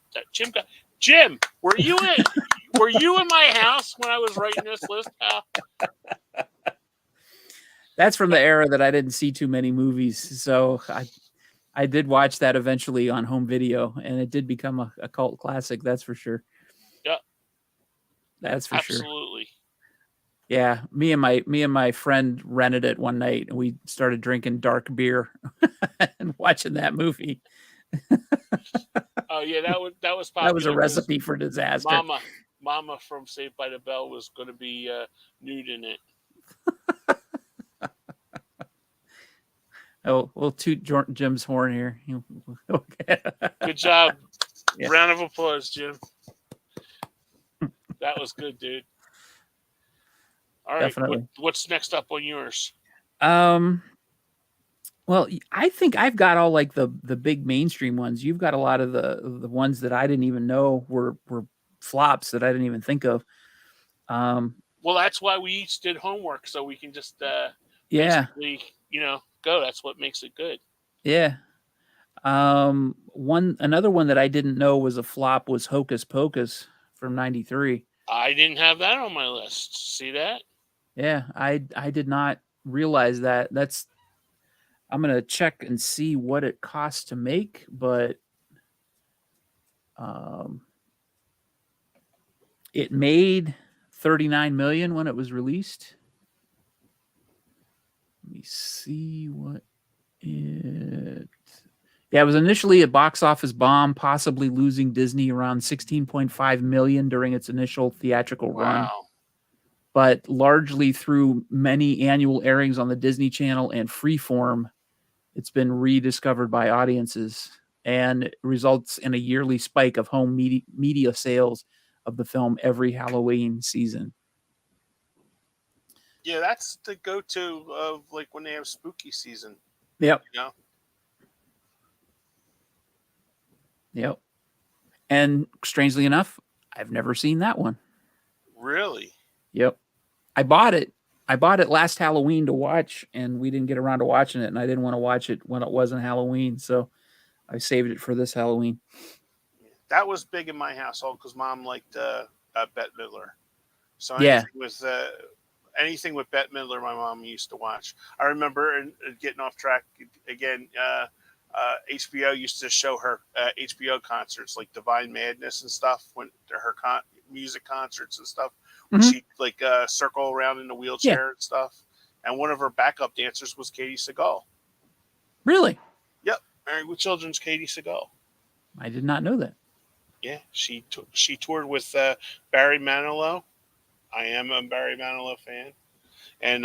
Jim, were you in my house when I was writing this list, pal? That's from the era that I didn't see too many movies, so I did watch that eventually on home video, and it did become a cult classic. That's for sure. Yep, that's for sure. Absolutely. Yeah, me and my friend rented it one night, and we started drinking dark beer and watching that movie. Oh yeah, that was That was a popular because recipe for disaster. Mama from Saved by the Bell was going to be nude in it. Oh, we'll toot Jim's horn here. Okay. Good job. Yeah, Round of applause, Jim. That was good, dude. All right, definitely. what's next up on yours? Um, well, I think I've got all like the big mainstream ones. You've got a lot of the ones that I didn't even know were flops that I didn't even think of. Um, Well, that's why we each did homework, so we can just yeah, basically, go. That's what makes it good. yeah. One another one that I didn't know was a flop was Hocus Pocus from '93. I didn't have that on my list. See that? Yeah, I did not realize that. I'm gonna check and see what it costs to make, but um, it made 39 million when it was released. Let me see what it. Yeah, it was initially a box office bomb, possibly losing Disney around 16.5 million during its initial theatrical run, Wow. but largely through many annual airings on the Disney Channel and Freeform, it's been rediscovered by audiences and results in a yearly spike of home media sales of the film every Halloween season. Yeah, that's the go-to of like when they have spooky season. Yep. You know? Yep. And strangely enough, I've never seen that one. Really? Yep. I bought it. I bought it last Halloween to watch, and we didn't get around to watching it, and I didn't want to watch it when it wasn't Halloween, so I saved it for this Halloween. That was big in my household because Mom liked Bette Midler. So Yeah. anything with Bette Midler, my mom used to watch. I remember, and getting off track again. HBO used to show her HBO concerts like Divine Madness and stuff. When her music concerts and stuff, when Mhm. she like circle around in the Yeah. wheelchair and stuff. And one of her backup dancers was Katie Seagal. Really? Yep, Married with Children's Katie Seagal. I did not know that. Yeah, she toured with Barry Manilow. I am a Barry Manilow fan, and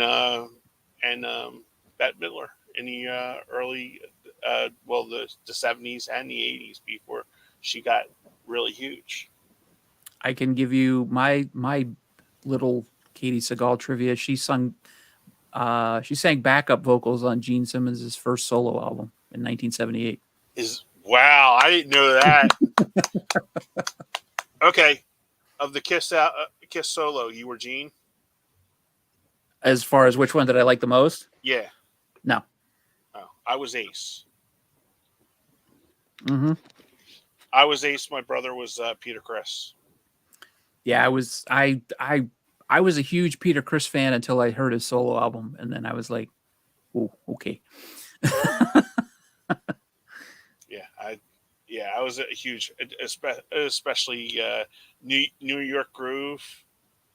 Bette Midler in the early, the 70s and the 80s before she got really huge. I can give you my little Katie Seagal trivia. She sang backup vocals on Gene Simmons' first solo album in 1978. Is Wow, I didn't know that. Okay, of the Kiss solo, you were Gene. As far as which one did I like the most? Yeah. No. Oh, I was Ace. Mhm. I was Ace. My brother was Peter Criss. Yeah, I was a huge Peter Criss fan until I heard his solo album, and then I was like, "Oh, okay." Yeah, I was a huge, especially New York Groove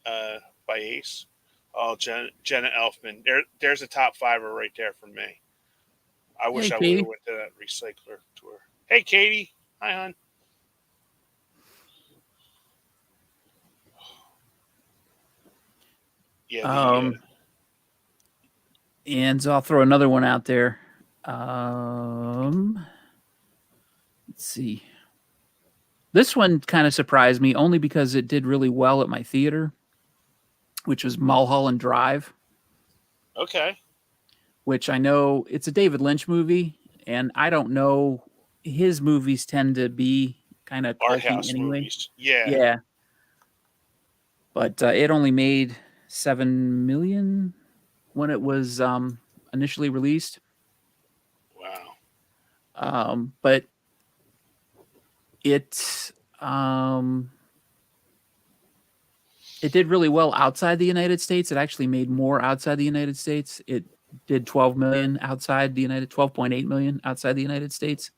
by Ace. Oh, Jenna Elfman. There's a top fiver right there for me. I Hey, wish I would have Katie. went to that recycler tour. Hey, Katie. Hi, hon. Yeah, Um, and so I'll throw another one out there. Let's see. This one kind of surprised me only because it did really well at my theater, which was Mulholland Drive, okay. which I know it's a David Lynch movie, and I don't know, his movies tend to be kind of Art culty house anyway. movies. Yeah. Yeah, but it only made 7 million when it was initially released. Wow. But it um, it did really well outside the United States. It actually made more outside the United States. It did 12 million outside the United 12.8 million outside the United States.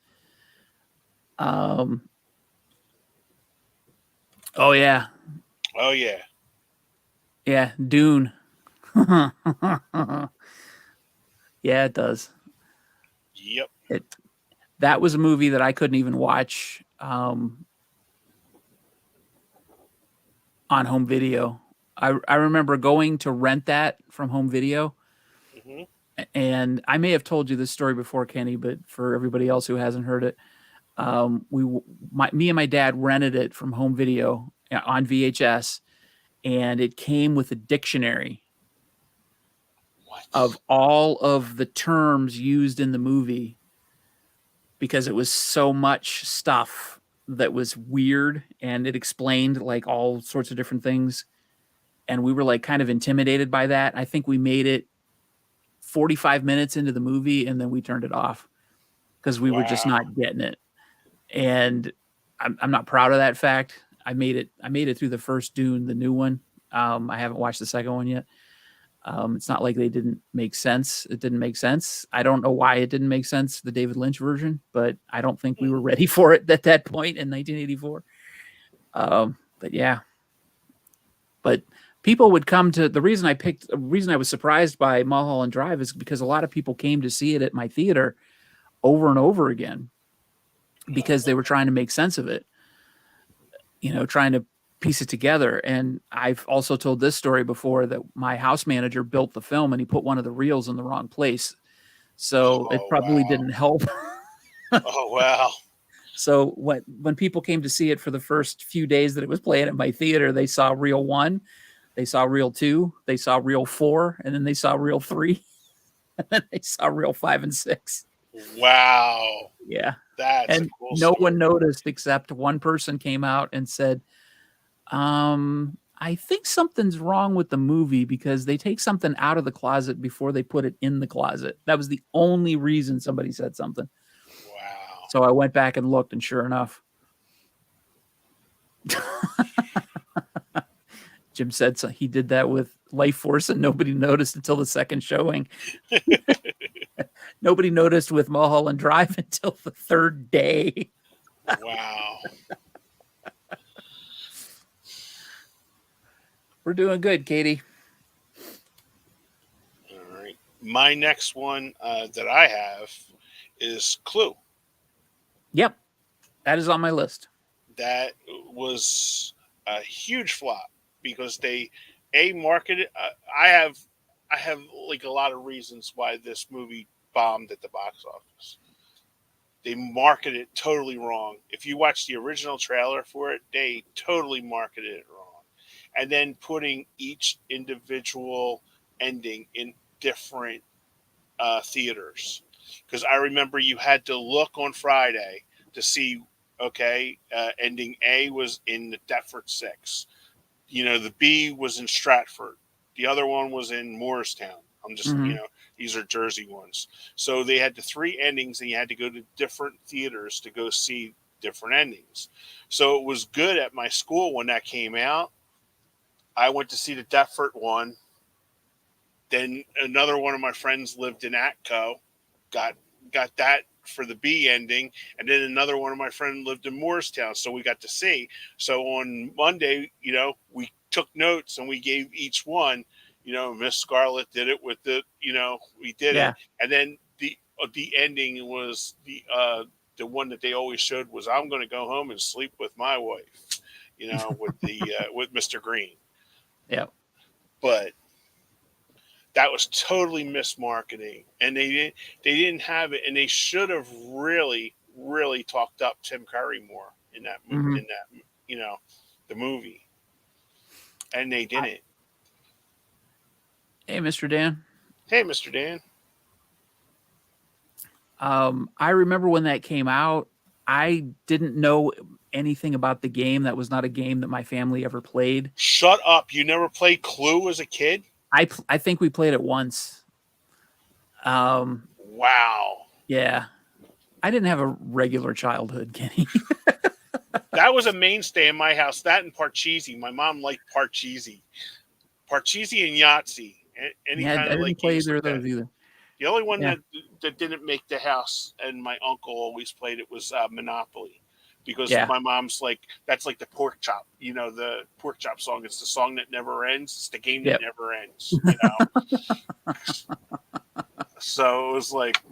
Um, oh yeah, Oh yeah. yeah, Dune. Yeah, it does. Yep. That was a movie that I couldn't even watch on home video. I remember going to rent that from home video, Hmm. and I may have told you this story before, Kenny, but for everybody else who hasn't heard it, me and my dad rented it from home video on VHS, and it came with a dictionary of What? all of the terms used in the movie because it was so much stuff that was weird, and it explained like all sorts of different things, and we were like kind of intimidated by that. I think we made it 45 minutes into the movie and then we turned it off because we were just Wow. not getting it. And I'm not proud of that fact. I made it through the first Dune, the new one. I haven't watched the second one yet. It's not like they didn't make sense. It didn't make sense. I don't know why it didn't make sense, the David Lynch version, but I don't think we were ready for it at that point in 1984. But yeah, but people would come to the reason I was surprised by Mulholland Drive is because a lot of people came to see it at my theater over and over again because they were trying to make sense of it, trying to piece it together. And I've also told this story before that my house manager built the film and he put one of the reels in the wrong place. So it Oh probably wow. didn't help. Oh wow. So when people came to see it for the first few days that it was playing at my theater, they saw reel 1, they saw reel 2, they saw reel 4, and then they saw reel 3, and then they saw reel 5 and 6. Wow. Yeah. That's a And cool no story. one noticed except one person came out and said, I think something's wrong with the movie because they take something out of the closet before they put it in the closet. That was the only reason somebody said something. Wow. So I went back and looked, and sure enough, Jim said so he did that with Life Force, and nobody noticed until the second showing. Nobody noticed with Mulholland Drive until the third day. Wow. We're doing good, Katie. All right. My next one that I have is Clue. Yep, that is on my list. That was a huge flop because they a marketed. I have like a lot of reasons why this movie bombed at the box office. They marketed it totally wrong. If you watch the original trailer for it, they totally marketed it wrong. And then putting each individual ending in different theaters. Because I remember you had to look on Friday to see, okay, ending A was in the Deptford 6. The B was in Stratford. The other one was in Morristown. I'm just, Hmm. these are Jersey ones. So they had the three endings, and you had to go to different theaters to go see different endings. So it was good at my school when that came out. I went to see the Deptford one. Then another one of my friends lived in Atco, got got that for the B ending, and then another one of my friends lived in Morristown, so we got to see. So on Monday, we took notes and we gave each one. Miss Scarlett did it with we did it, Yeah. and then the ending was the one that they always showed was I'm going to go home and sleep with my wife, with the with Mr. Green, Yep. but that was totally mismarketing, and they didn't have it, and they should have really talked up Tim Curry more in that Hmm. in that the movie, and they I, didn't. hey, Mr. Dan. Hey, Mr. Dan, I remember when that came out. I didn't know anything about the game. That was not a game that my family ever played. shut up! You never played Clue as a kid? I think we played it once. Um, Wow, yeah, I didn't have a regular childhood, Kenny. that was a mainstay in my house. That and Parcheesi. My mom liked Parcheesi, Parcheesi and Yahtzee. Any Yeah, I kind of didn't like play games either like of that. those either. The only one Yeah. that didn't make the house, and my uncle always played it, was Monopoly. because Yeah. my mom's like, that's like the pork chop, the pork chop song. It's the song that never ends. It's the game Yep. that never ends. So it was like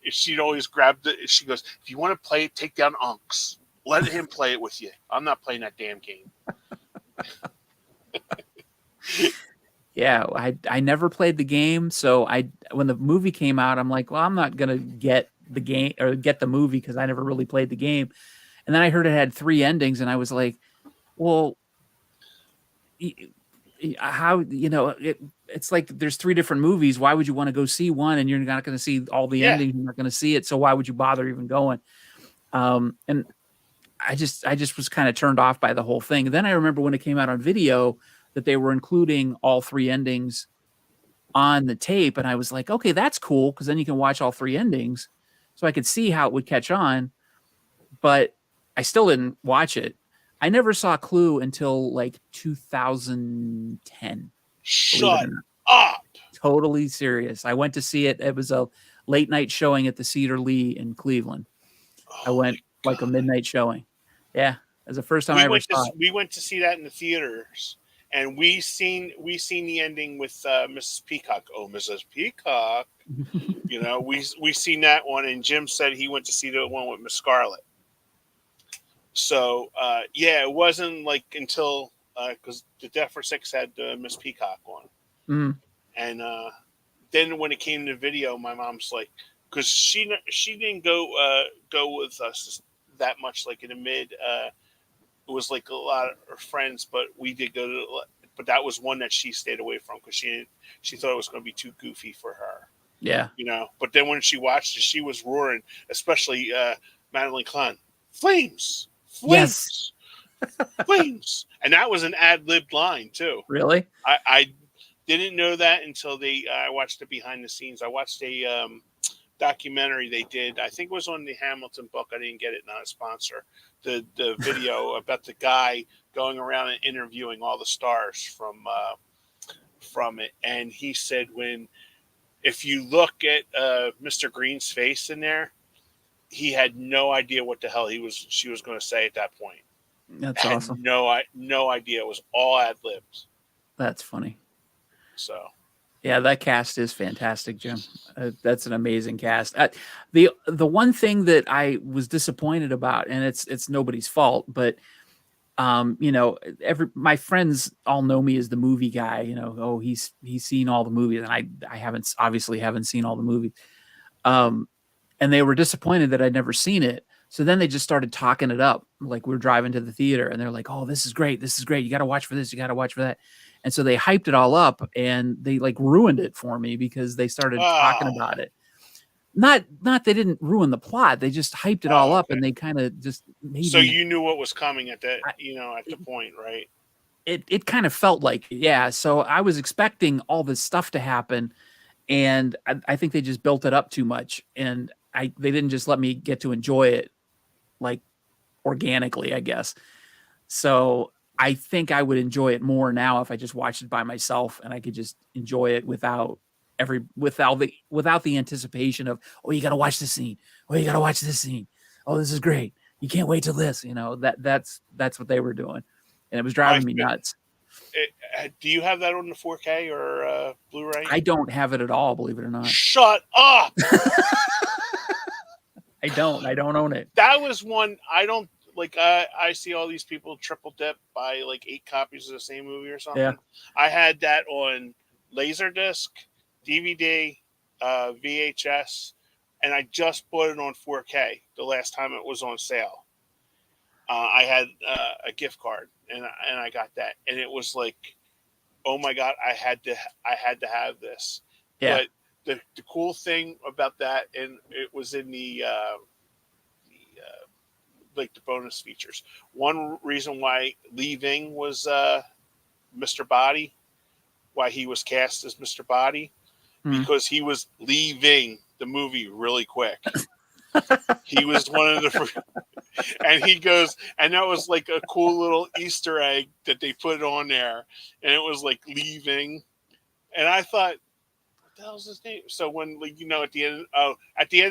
she'd always grab she goes, if you want to play it, take down Unks. Let him play it with you. I'm not playing that damn game. Yeah, I never played the game, so when the movie came out, I'm like, well, I'm not gonna get the game or get the movie because I never really played the game. And then I heard it had 3 endings, and I was like, well, how it's like there's 3 different movies. Why would you want to go see one and you're not going to see all the endings? You're not going to see it, so why would you bother even going? And I just was kind of turned off by the whole thing. Then I remember when it came out on video that they were including all 3 endings on the tape, and I was like, okay, that's cool because then you can watch all 3 endings. So I could see how it would catch on, but I still didn't watch it. I never saw Clue until like 2010. Shut up. Totally serious. I went to see it. It was a late night showing at the Cedar Lee in Cleveland. I went like a midnight showing. Yeah, it was the first time I ever saw it. We went to see that in the theaters, and we seen the ending with Mrs. Peacock. Oh, Mrs. Peacock. We seen that one, and Jim said he went to see the one with Miss Scarlet. So it wasn't like until because the Death for Six had Miss Peacock on, and then when it came to video, my mom's like, because she didn't go with us that much, like in the mid. It was like a lot of her friends, but we did go to. But that was one that she stayed away from because she thought it was going to be too goofy for her. Yeah, But then when she watched it, she was roaring, especially Madeline Kahn. Flames. Yes. Flames. And that was an ad-libbed line too. Really? I didn't know that until I watched it behind the scenes. I watched a documentary they did. I think it was on the Hamilton book. I didn't get it, not a sponsor. The video about the guy going around and interviewing all the stars from it. And he said if you look at Mr. Green's face in there, he had no idea what the hell she was going to say at that point. That's awesome. No idea. It was all ad libs. That's funny. So, yeah, that cast is fantastic, Jim. That's an amazing cast. The one thing that I was disappointed about, and it's nobody's fault, but my friends all know me as the movie guy. Oh, he's seen all the movies, and I haven't seen all the movies. And they were disappointed that I'd never seen it. So then they just started talking it up. Like we were driving to the theater and they're like, oh, this is great. This is great. You got to watch for this. You got to watch for that. And so they hyped it all up and they like ruined it for me because they started talking about it. Not they didn't ruin the plot. They just hyped it all up and they kind of just made So you knew what was coming at the point, right? It kind of felt like, yeah. So I was expecting all this stuff to happen. And I think they just built it up too much. And they didn't just let me get to enjoy it like organically, I guess. So I think I would enjoy it more now if I just watched it by myself and I could just enjoy it without the anticipation of, oh, you got to watch this scene. Oh, you got to watch this scene. Oh, this is great. You can't wait till this, that's what they were doing. And it was driving me nuts. Do you have that on the 4K or Blu-ray? I don't have it at all, believe it or not. Shut up. I don't own it. That was one I don't like. I see all these people triple dip, buy like 8 copies of the same movie or something. Yeah. I had that on Laserdisc, DVD, VHS, and I just bought it on 4K the last time it was on sale. I had a gift card and I got that, and it was like, oh my God, I had to have this. Yeah. But the cool thing about that, and it was in the bonus features. One reason why Leaving was Mr. Body, why he was cast as Mr. Body, because he was leaving the movie really quick. He was one of the and he goes, and that was like a cool little Easter egg that they put on there, and it was like Leaving, and I thought, what the hell's his name? So when at the end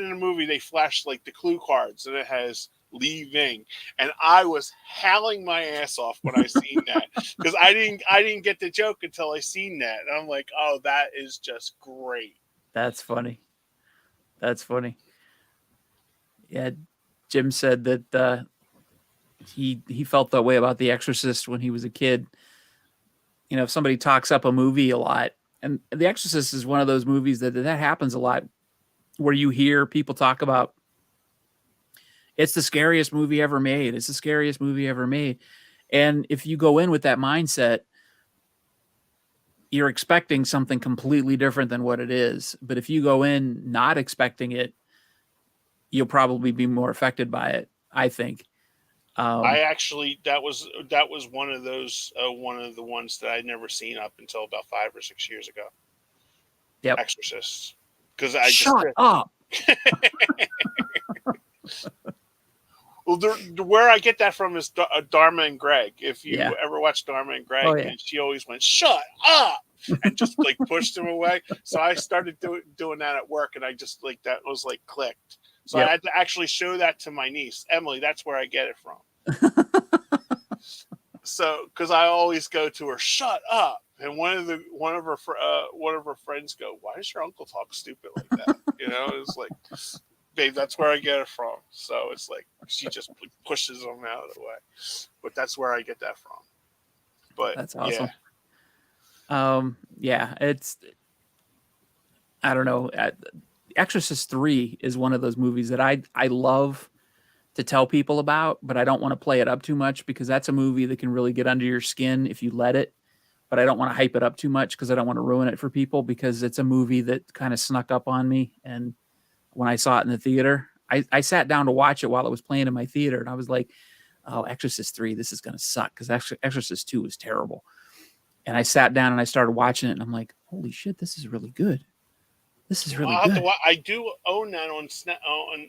of the movie they flash like the clue cards, and it has leaving, and I was howling my ass off when I seen that because I didn't get the joke until I seen that, and I'm like, oh, that is just great. That's funny. That's funny. Yeah, Jim said that he felt that way about The Exorcist when he was a kid. You know, if somebody talks up a movie a lot, and The Exorcist is one of those movies that happens a lot, where you hear people talk about it's the scariest movie ever made. It's the scariest movie ever made. And if you go in with that mindset, you're expecting something completely different than what it is. But if you go in not expecting it, you'll probably be more affected by it, I think. I actually that was one of those one of the ones that I'd never seen up until about 5 or 6 years ago. Yep. Exorcist, because I Shut up. Well, where I get that from is Dharma and Greg. If you ever watch Dharma and Greg, and she always went, "Shut up," and just like pushed him away. So I started doing that at work, and I just like that was like clicked. So I had to actually show that to my niece, Emily. That's where I get it from. So, because I always go to her, "Shut up," and one of her friends go, "Why does your uncle talk stupid like that?" You know, it's like, babe, that's where I get it from. So it's like she just pushes them out of the way, but that's where I get that from. But that's awesome. Yeah, it's, I don't know. Exorcist 3 is one of those movies that I love to tell people about, but I don't want to play it up too much because that's a movie that can really get under your skin if you let it. But I don't want to hype it up too much because I don't want to ruin it for people, because it's a movie that kind of snuck up on me. And when I saw it in the theater, I sat down to watch it while it was playing in my theater, and I was like, oh, Exorcist 3, this is going to suck, because Exorcist 2 was terrible. And I sat down and I started watching it, and I'm like, holy shit, this is really good. This is really good. I do own that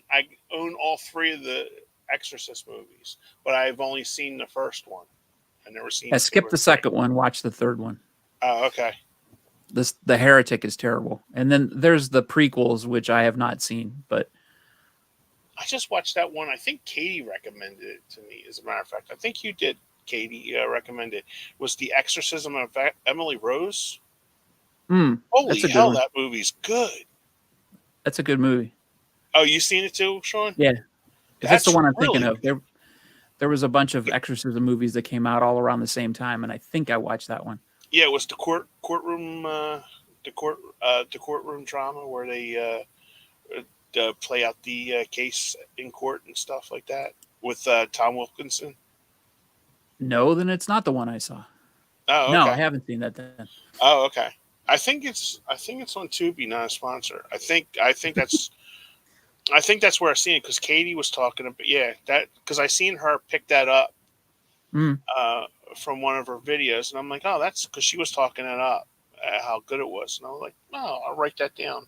I own all 3 of the Exorcist movies, but I've only seen the first one. I've never seen. I skipped the second one. Watch the third one. Oh, okay. The Heretic is terrible, and then there's the prequels, which I have not seen. But I just watched that one. I think Katie recommended it to me. As a matter of fact, I think you did. Katie recommended it. Was The Exorcism of Emily Rose? Holy hell, that movie's good. That's a good movie. Oh, you seen it too, Sean? Yeah. That's the one I'm thinking of. There was a bunch of exorcism movies that came out all around the same time, and I think I watched that one. Yeah, it was the courtroom drama where they play out the case in court and stuff like that with Tom Wilkinson. No, then it's not the one I saw. Oh, okay. No, I haven't seen that then. Oh, okay. I think it's on Tubi, not a sponsor. I think that's where I seen it, because Katie was talking about that, because I seen her pick that up from one of her videos, and I'm like, oh, that's because she was talking it up, how good it was, and I was like, oh, I'll write that down,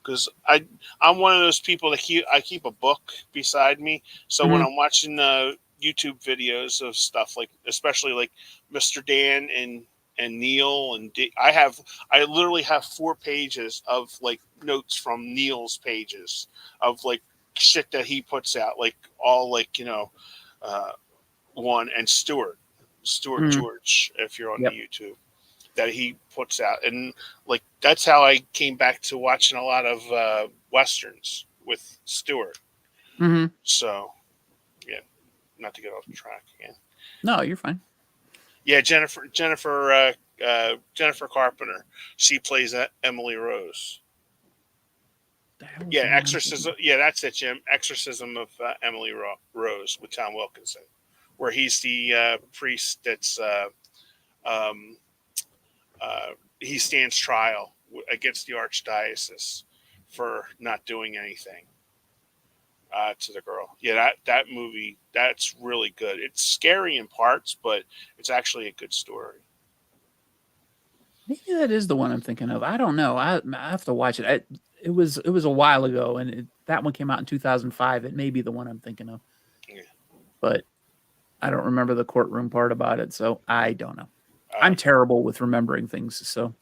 because I'm one of those people that I keep a book beside me, so when I'm watching YouTube videos of stuff, like especially like Mr. Dan and Neil and I literally have 4 pages of like notes from Neil's pages of like shit that he puts out, like all like, one, and Stuart George, if you're on the YouTube, that he puts out, and like that's how I came back to watching a lot of westerns with Stuart. So yeah, not to get off the track again. No, you're fine. Yeah, Jennifer Carpenter. She plays Emily Rose. Yeah, Exorcism. Yeah, that's it, Jim. Exorcism of Emily Rose with Tom Wilkinson, where he's the priest that's he stands trial against the archdiocese for not doing anything to the girl. Yeah, that movie, that's really good. It's scary in parts, but it's actually a good story. Maybe that is the one I'm thinking of. I don't know. I have to watch it. It was a while ago, and that one came out in 2005. It may be the one I'm thinking of. Yeah. But I don't remember the courtroom part about it, so I don't know. I'm terrible with remembering things, so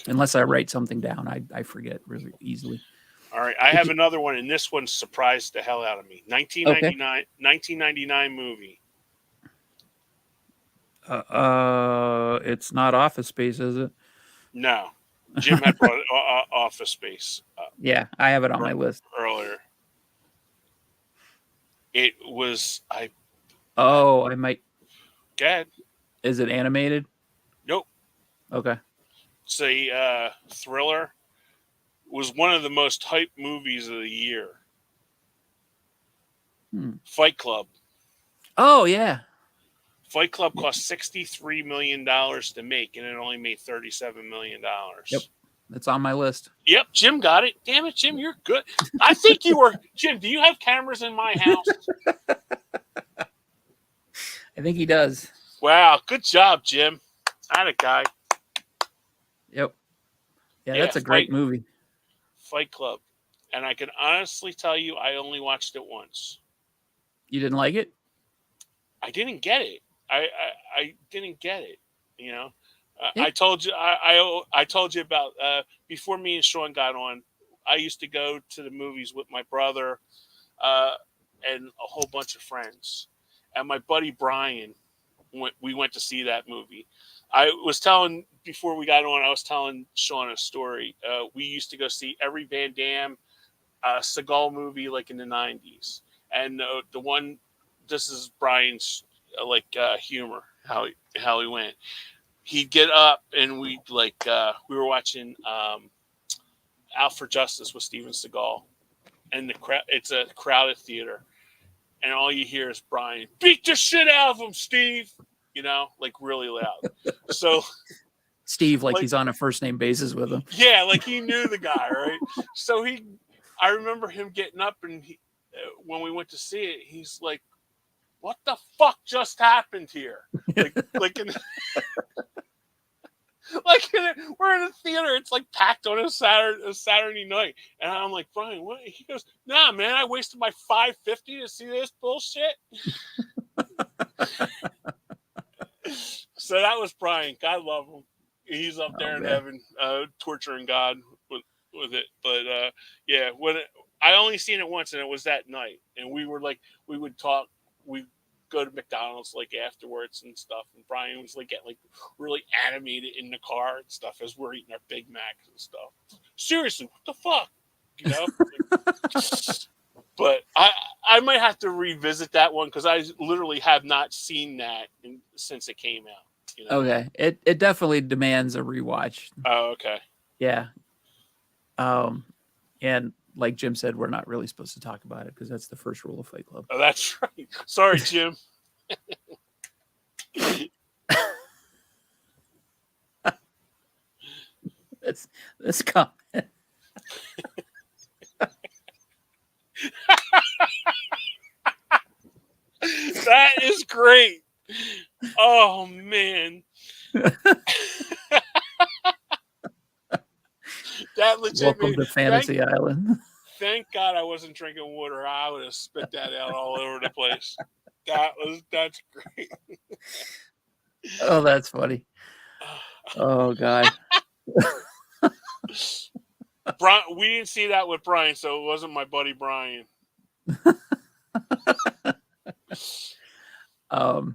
unless I write something down, I forget really easily. All right, I have another one, and this one surprised the hell out of me. 1999 movie. It's not Office Space, is it? No, Jim had brought Office Space up Yeah, I have it on my list. earlier. It was I might. Go ahead. Is it animated? Nope. Okay. It's a thriller. Was one of the most hyped movies of the year. Fight Club. Oh yeah. Fight Club cost $63 million to make, and it only made $37 million. Yep. That's on my list. Yep, Jim got it. Damn it, Jim, you're good. I think you were Jim. Do you have cameras in my house? I think he does. Wow, good job, Jim. That a guy. Yep. Yeah, that's a great movie. Fight Club, and I can honestly tell you, I only watched it once. You didn't like it? I didn't get it. I didn't get it. You know, Yeah. I told you I told you about before me and Sean got on. I used to go to the movies with my brother and a whole bunch of friends, and my buddy Brian. We went to see that movie. I was telling before we got on. I was telling Sean a story. We used to go see every Van Damme, Seagal movie like in the '90s, and the one. This is Brian's humor how he went. He'd get up and we were watching Out for Justice with Steven Seagal, and it's a crowded theater, and all you hear is Brian beat the shit out of him, Steve. You know, like really loud. So Steve, like he's on a first name basis with him. Yeah, like he knew the guy, right? So I remember him getting up and when we went to see it, he's like, "What the fuck just happened here?" We're in a theater. It's like packed on a Saturday night, and I'm like, "Brian, what?" He goes, "Nah, man, I wasted my $5.50 to see this bullshit." So that was Brian. God love him. He's up there in heaven, torturing God with it. But yeah, I only seen it once, and it was that night. And we would talk. We go to McDonald's afterwards and stuff. And Brian was getting really animated in the car and stuff as we're eating our Big Macs and stuff. Seriously, what the fuck, you know? But I might have to revisit that one because I literally have not seen that since it came out. You know? Okay, it definitely demands a rewatch. Oh, okay. Yeah. And like Jim said, we're not really supposed to talk about it because that's the first rule of Fight Club. Oh, that's right. Sorry, Jim. That's comment. That is great. Oh man. That legit. Welcome to Fantasy Island. Thank God I wasn't drinking water. I would have spit that out all over the place. That's great. Oh, that's funny. Oh God. Brian, we didn't see that with Brian, so it wasn't my buddy Brian. Oh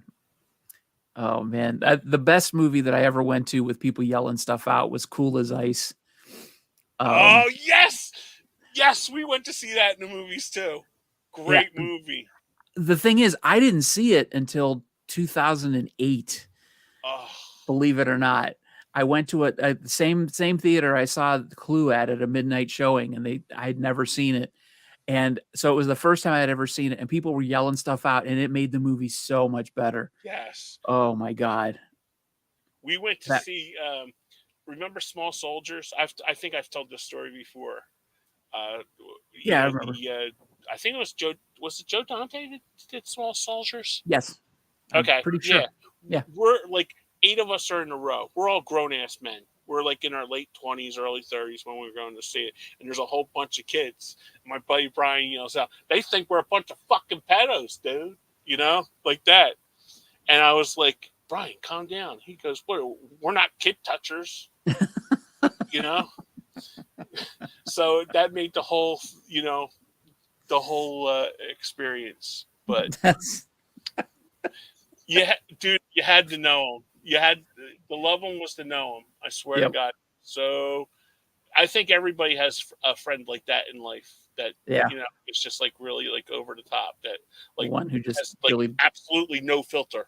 man, the best movie that I ever went to with people yelling stuff out was Cool as Ice. Oh yes, we went to see that in the movies too. Great movie. The thing is, I didn't see it until 2008. Oh. Believe it or not, I went to the same theater I saw Clue at a midnight showing, and I had never seen it. And so it was the first time I had ever seen it, and people were yelling stuff out, and it made the movie so much better. Yes. Oh my God. We went to see. Remember Small Soldiers? I think I've told this story before. Yeah, I remember. I think it was Joe. Was it Joe Dante that did Small Soldiers? Yes. Okay. Pretty sure. Yeah. We're 8 of us are in a row. We're all grown ass men. We're in our late 20s, early 30s when we were going to see it. And there's a whole bunch of kids. And my buddy Brian yells out, "They think we're a bunch of fucking pedos, dude." You know, like that. And I was like, "Brian, calm down." He goes, "What? We're not kid touchers." You know? So that made the whole, the whole experience. But That's yeah, dude, you had to know him. You had the love one was to know him. I swear to yep. God. So I think everybody has a friend like that in life that Yeah. it's just like really like over the top that like One who just has like really. absolutely no filter.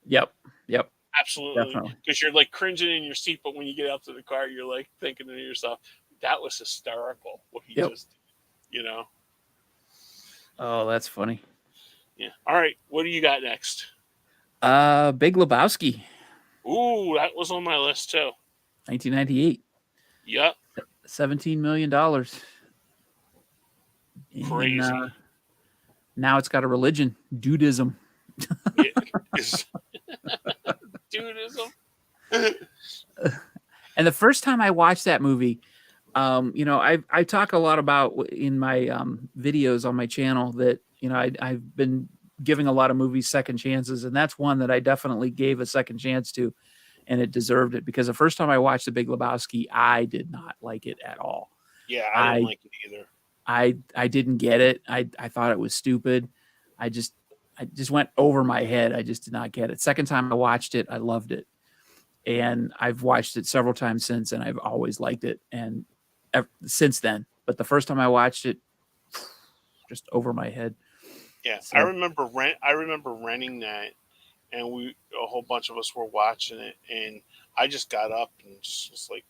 Yep. Yep. Absolutely, Definitely. because you're like cringing in your seat, but when you get out to the car, you're like thinking to yourself, "That was hysterical." What he Yep. just, did, Oh, that's funny. Yeah. All right, what do you got next? Big Lebowski, Ooh, that was on my list too. 1998, Yep. $17 million, and Crazy. now it's got a religion, dudism. Yeah. Dudism. And the first time I watched that movie, I talk a lot about in my videos on my channel that I've been giving a lot of movies second chances, and that's one that I definitely gave a second chance to, and it deserved it because the first time I watched The Big Lebowski, I did not like it at all. Yeah, I didn't I like it either. I didn't get it. I thought it was stupid. I just went over my head. I just did not get it. Second time I watched it, I loved it. And I've watched it several times since, and I've always liked it. And since then, but the first time I watched it, just over my head. Yeah, I So remember renting that, and a whole bunch of us were watching it, and I just got up and just was like,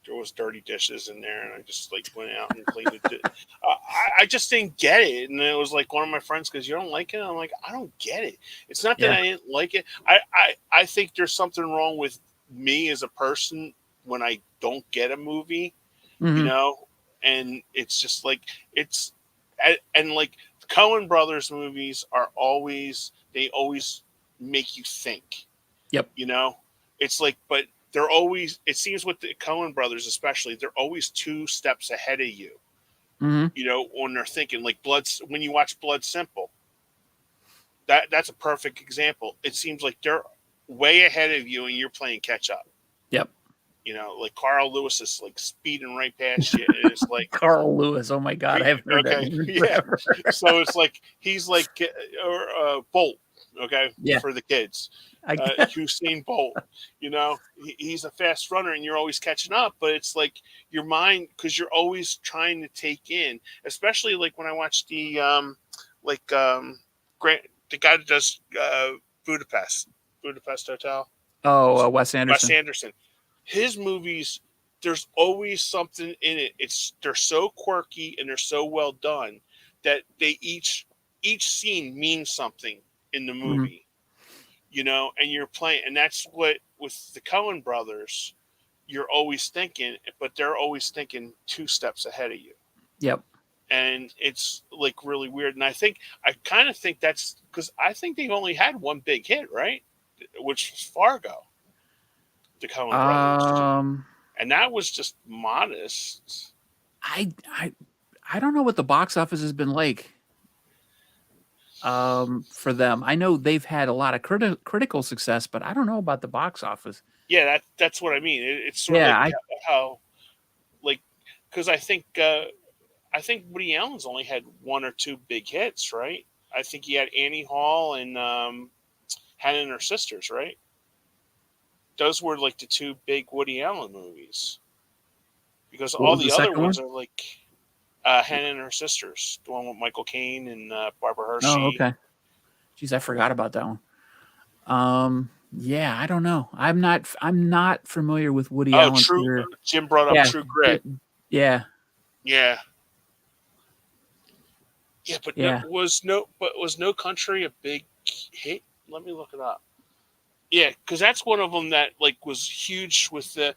there was dirty dishes in there, and I just like went out and cleaned it. I just didn't get it, and it was like one of my friends goes, "You don't like it?" I'm like, "I don't get it. It's not that yeah. I didn't like it. I think there's something wrong with me as a person when I don't get a movie, you Hmm. know, and it's just like it's and like the Coen Brothers movies are always make you think, Yep. you know, it's like, but they're always, it seems with the Coen brothers especially, they're always two steps ahead of you, Hmm. when they're thinking like when you watch Blood Simple, that's a perfect example. It seems like they're way ahead of you and you're playing catch up. Yep. Like Carl Lewis is like speeding right past you, and it's like, Carl Lewis. Oh my God, I haven't heard that okay, name in yeah. forever. So it's like he's like Bolt, okay, Yeah. for the kids. I get. Usain Bolt, he's a fast runner, and you're always catching up. But it's like your mind, because you're always trying to take in, especially like when I watch Grant, the guy that does Budapest Hotel, Oh, Wes Wes Anderson. Anderson. His movies, there's always something in it. They're so quirky and they're so well done that they each scene means something in the Hmm. movie, and you're playing, and that's what with the Coen brothers, you're always thinking, but they're always thinking two steps ahead of you. Yep. And it's like really weird. And I kind of think that's because I think they've only had one big hit, right? Which was Fargo, the Coen brothers. Um, And that was just modest. I I I don't know what the box office has been like. For them, I know they've had a lot of critical success, but I don't know about the box office. Yeah, that's what I mean. It's sort of Yeah. like how, like, because I think Woody Allen's only had one or two big hits, right? I think he had Annie Hall and Hannah and Her Sisters, right? Those were like the two big Woody Allen movies. Because What all was the the other second one? ones are like Hannah and Her Sisters, the one with Michael Caine and Barbara Oh, Hershey. okay. Jeez, I forgot about that one. Yeah, I don't know. I'm not familiar with Woody Oh, Allen's True. career. Jim brought up Yeah. True Grit. Yeah. Yeah, yeah, but Yeah. was No Country a big hit? Let me look it up. Yeah, because that's one of them that like was huge with the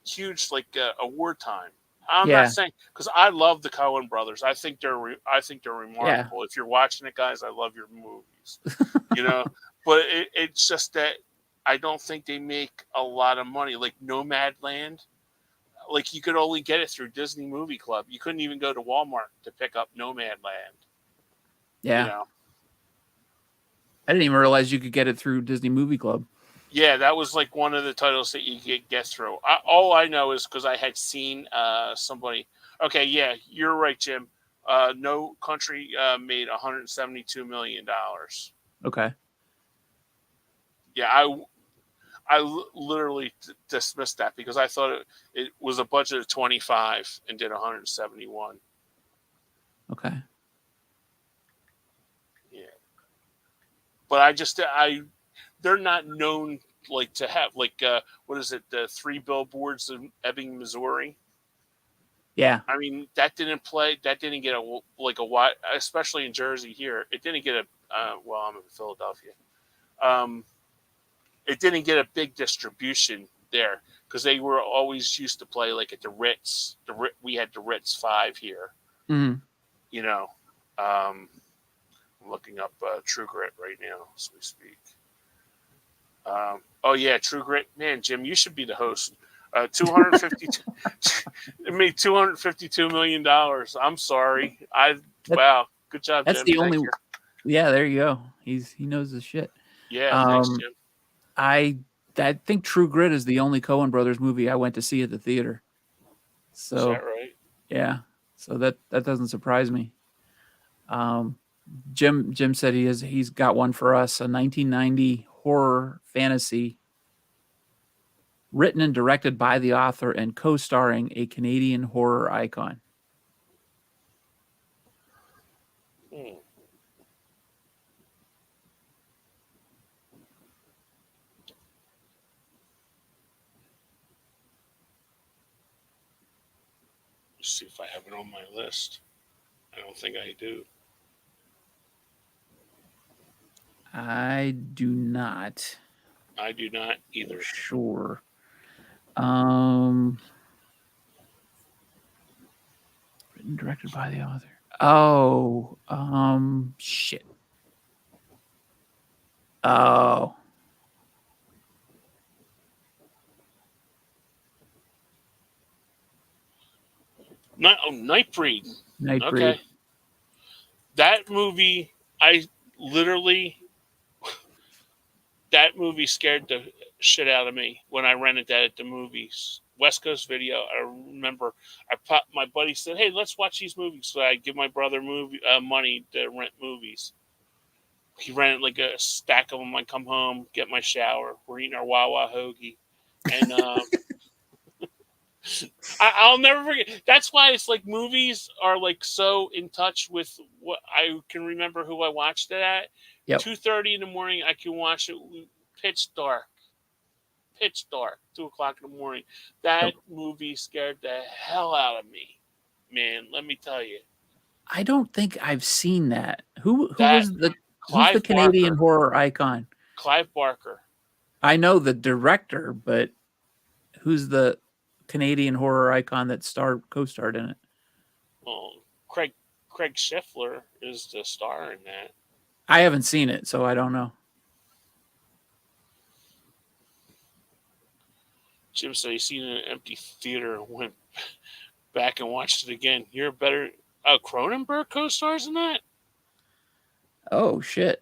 huge like award time. I'm not Yeah. saying because I love the Coen brothers. I think they're Yeah. remarkable. If you're watching it, guys, I love your movies. You know, but it's just that I don't think they make a lot of money. Like Nomadland, like you could only get it through Disney Movie Club. You couldn't even go to Walmart to pick up Nomadland. You Yeah. know, I didn't even realize you could get it through Disney Movie Club. Yeah, that was like one of the titles that you get through. All I know is because I had seen somebody. Okay, yeah, you're right, Jim. No Country made $172 million. Okay. Yeah, literally dismissed that because I thought it was a budget of 25 and did 171. Okay. Yeah, but they're not known like to have like what is it, the 3 billboards in Ebbing, Missouri. Yeah. I mean, that didn't play. That didn't get a wide, especially in Jersey here. It didn't get a. Well, I'm in Philadelphia. Um, it didn't get a big distribution there because they were always used to play like at the Ritz. We had the Ritz 5 here. Mm-hmm. You know, I'm looking up True Grit right now as we speak. Oh yeah, True Grit. Man, Jim, you should be the host. 252. It made $252 million. I'm sorry. Wow. Good job, That's Jim. the Thank only. you. Yeah, there you go. He knows his shit. Yeah, thanks, Jim. I think True Grit is the only Coen Brothers movie I went to see at the theater. So is that right? Yeah. So that doesn't surprise me. Jim said he's got one for us, a 1990 horror fantasy written and directed by the author and co-starring a Canadian horror icon. Let's see if I have it on my list. I don't think I do. I do not. I do not either. Sure. Written directed by the author. Oh, shit. Oh. Nightbreed. Nightbreed. Okay. That movie, that movie scared the shit out of me when I rented that at the movies. West Coast Video. I remember my buddy said, "Hey, let's watch these movies." So I give my brother money to rent movies. He rented like a stack of them. I come home, get my shower. We're eating our Wawa hoagie, and I'll never forget. That's why it's like movies are like so in touch with what I can remember who I watched it at. Yep. 2:30 in the morning, I can watch it pitch dark. 2:00 in the morning. That movie scared the hell out of me, man. Let me tell you. I don't think I've seen that. Who's the Canadian horror icon? Clive Barker. I know the director, but who's the Canadian horror icon that co-starred in it? Well, Craig Schiffler is the star in that. I haven't seen it, so I don't know. Jim said he's seen an empty theater and went back and watched it again. You're better. Cronenberg co-stars in that? Oh, shit.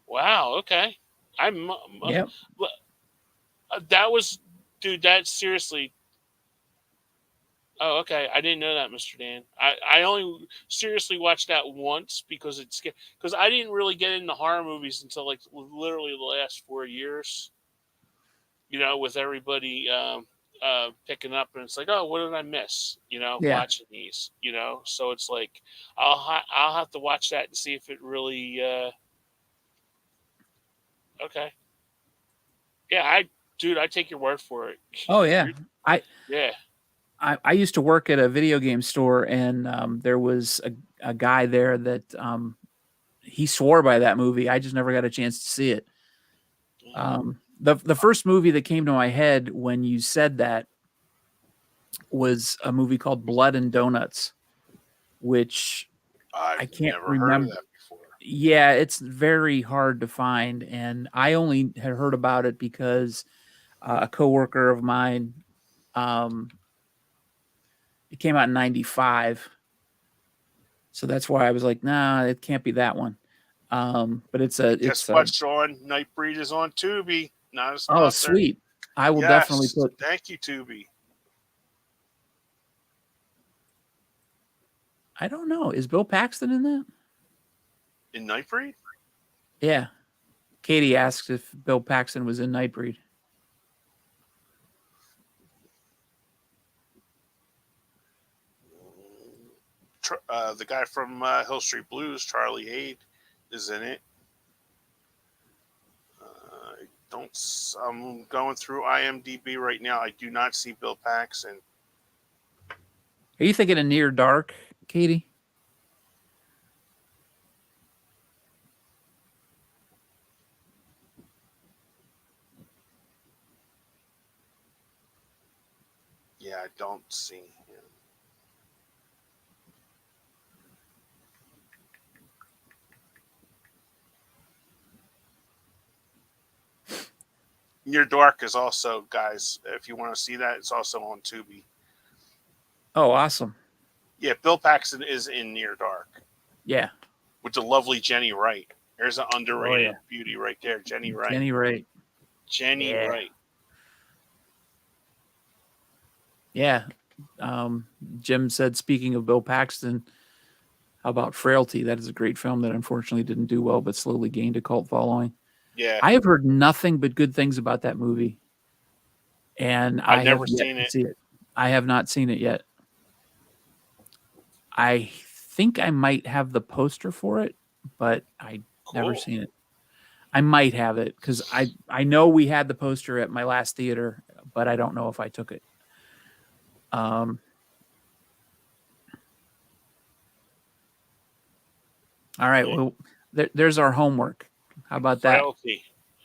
Wow, okay. Yep. That was, dude, that seriously. Oh, okay. I didn't know that, Mr. Dan. I only seriously watched that once because I didn't really get into horror movies until like literally the last 4 years. You know, with everybody picking up, and it's like, oh, what did I miss? You know, watching these. You know, so it's like I'll have to watch that and see if it really. Okay. Yeah, I take your word for it. Oh yeah, yeah. I used to work at a video game store, and there was a guy there that he swore by that movie. I just never got a chance to see it. The first movie that came to my head when you said that was a movie called Blood and Donuts, which I can't remember. Heard of that before. Yeah, it's very hard to find, and I only had heard about it because a coworker of mine. It came out in 95. So that's why I was like, nah, it can't be that one. But it's Guess what, Sean? Nightbreed is on Tubi. not a Oh, sponsor. sweet. I will definitely put. Thank you, Tubi. I don't know. Is Bill Paxton in that? In Nightbreed? Yeah. Katie asked if Bill Paxton was in Nightbreed. The guy from Hill Street Blues, Charlie Hade, is in it. I'm going through IMDb right now. I do not see Bill Paxton. Are you thinking of Near Dark, Katie? Yeah, I don't see him. Near Dark is also, guys, if you want to see that, it's also on Tubi. Oh, awesome. Yeah, Bill Paxton is in Near Dark. Yeah. With the lovely Jenny Wright. There's an underrated beauty right there. Jenny Wright. Jenny Wright. Jenny Wright. Yeah. Jim said, speaking of Bill Paxton, how about Frailty? That is a great film that unfortunately didn't do well, but slowly gained a cult following. Yeah. I have heard nothing but good things about that movie. And I've never seen it. See it. I have not seen it yet. I think I might have the poster for it, but I never seen it. I might have it because I know we had the poster at my last theater, but I don't know if I took it. All right. Well, there's our homework. How about that?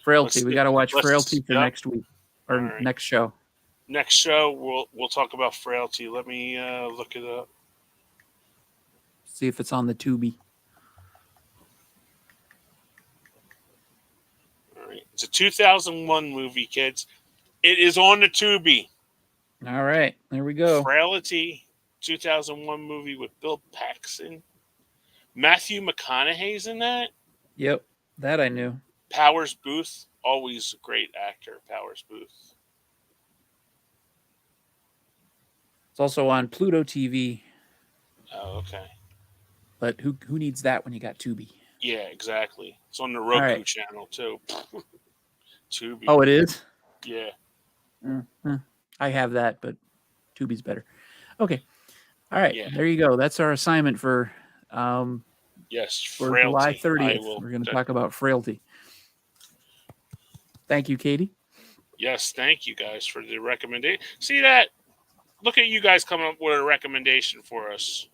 Frailty. We got to watch Frailty for next week or next show. Next show, we'll talk about Frailty. Let me look it up. See if it's on the Tubi. All right. It's a 2001 movie, kids. It is on the Tubi. All right. There we go. Frailty, 2001 movie with Bill Paxton. Matthew McConaughey's in that. Yep. That I knew. Powers Booth. Always a great actor, Powers Booth. It's also on Pluto TV. Oh, okay. But who needs that when you got Tubi? Yeah, exactly. It's on the Roku channel too. Tubi. Oh, it is? Yeah. Mm-hmm. I have that, but Tubi's better. Okay. All right. Yeah. There you go. That's our assignment for Frailty. July 30th. We're going to talk about Frailty. Thank you, Katie. Yes, thank you guys for the recommendation. See that? Look at you guys coming up with a recommendation for us.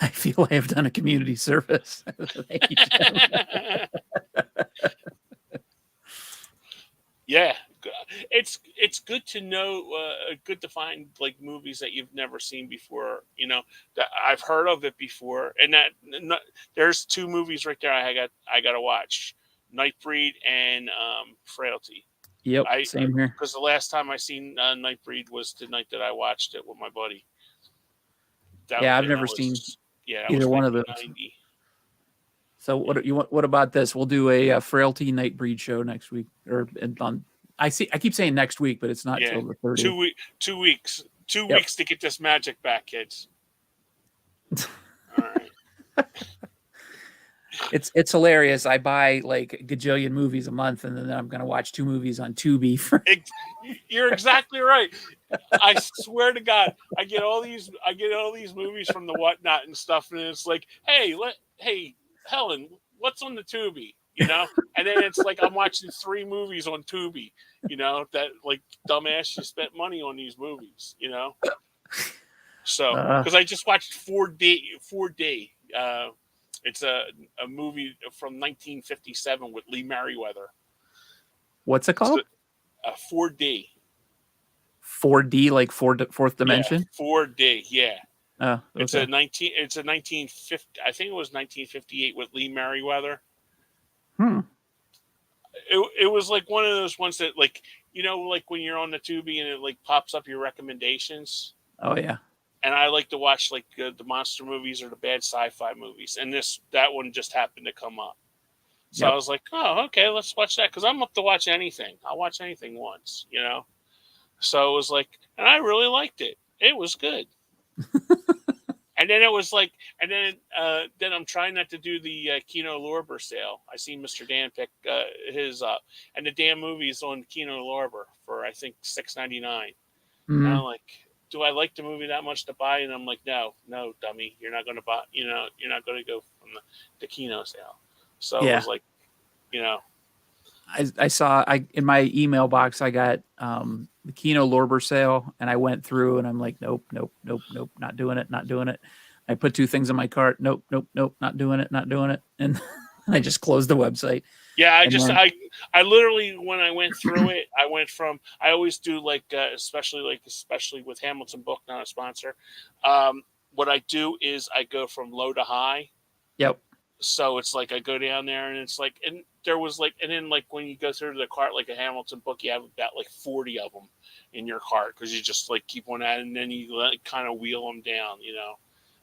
I feel I have done a community service. Thank you. Yeah, it's good to know, good to find like movies that you've never seen before. You know, that I've heard of it before, and there's two movies right there. I got to watch Nightbreed and Frailty. Yep, same here. Because the last time I seen Nightbreed was the night that I watched it with my buddy. I've never seen either one of those. So what about this? We'll do a Frailty Nightbreed show next week, I keep saying next week, but it's not till the 30th. 2 weeks. 2 weeks to get this magic back, kids. All right. It's hilarious. I buy like a gajillion movies a month, and then I'm going to watch 2 movies on Tubi. You're exactly right. I swear to God, I get all these movies from the Whatnot and stuff, and it's like, hey, Helen, what's on the Tubi? You know, and then it's like I'm watching 3 movies on Tubi. You know, that like dumbass, you spent money on these movies. You know, so because I just watched 4D. It's a movie from 1957 with Lee Merriweather. What's it called? 4D. 4D, like fourth dimension. Yeah, 4D. Yeah. Oh, okay. It's a 1950. I think it was 1958 with Lee Merriweather. It was like one of those ones that, like, you know, like when you're on the Tubi and it like pops up your recommendations. Oh yeah. And I like to watch like the monster movies or the bad sci-fi movies, and that one just happened to come up. So Yep. I was like, oh, okay, let's watch that because I'm up to watch anything. I'll watch anything once, So it was like, and I really liked it. It was good. And then it was like, and then I'm trying not to do the Kino Lorber sale. I see Mr. Dan pick his up, and the damn movie's on Kino Lorber for I think $6.99. And I'm like, do I like the movie that much to buy? And I'm like, no, dummy, you're not going to buy. You're not going to go from the Kino sale. So it Yeah. was like, I saw in my email box I got the Kino Lorber sale, and I went through and I'm like, nope, not doing it. I put two things in my cart. Nope, not doing it. And I just closed the website. Yeah, And I literally when I went through it, I always do like especially with Hamilton Book, not a sponsor. What I do is I go from low to high. Yep. So it's like I go down there and it's like, and there was like, and then like when you go through the cart, like a Hamilton Book, you have about like 40 of them in your cart because you just like keep one at it and then you kind of wheel them down,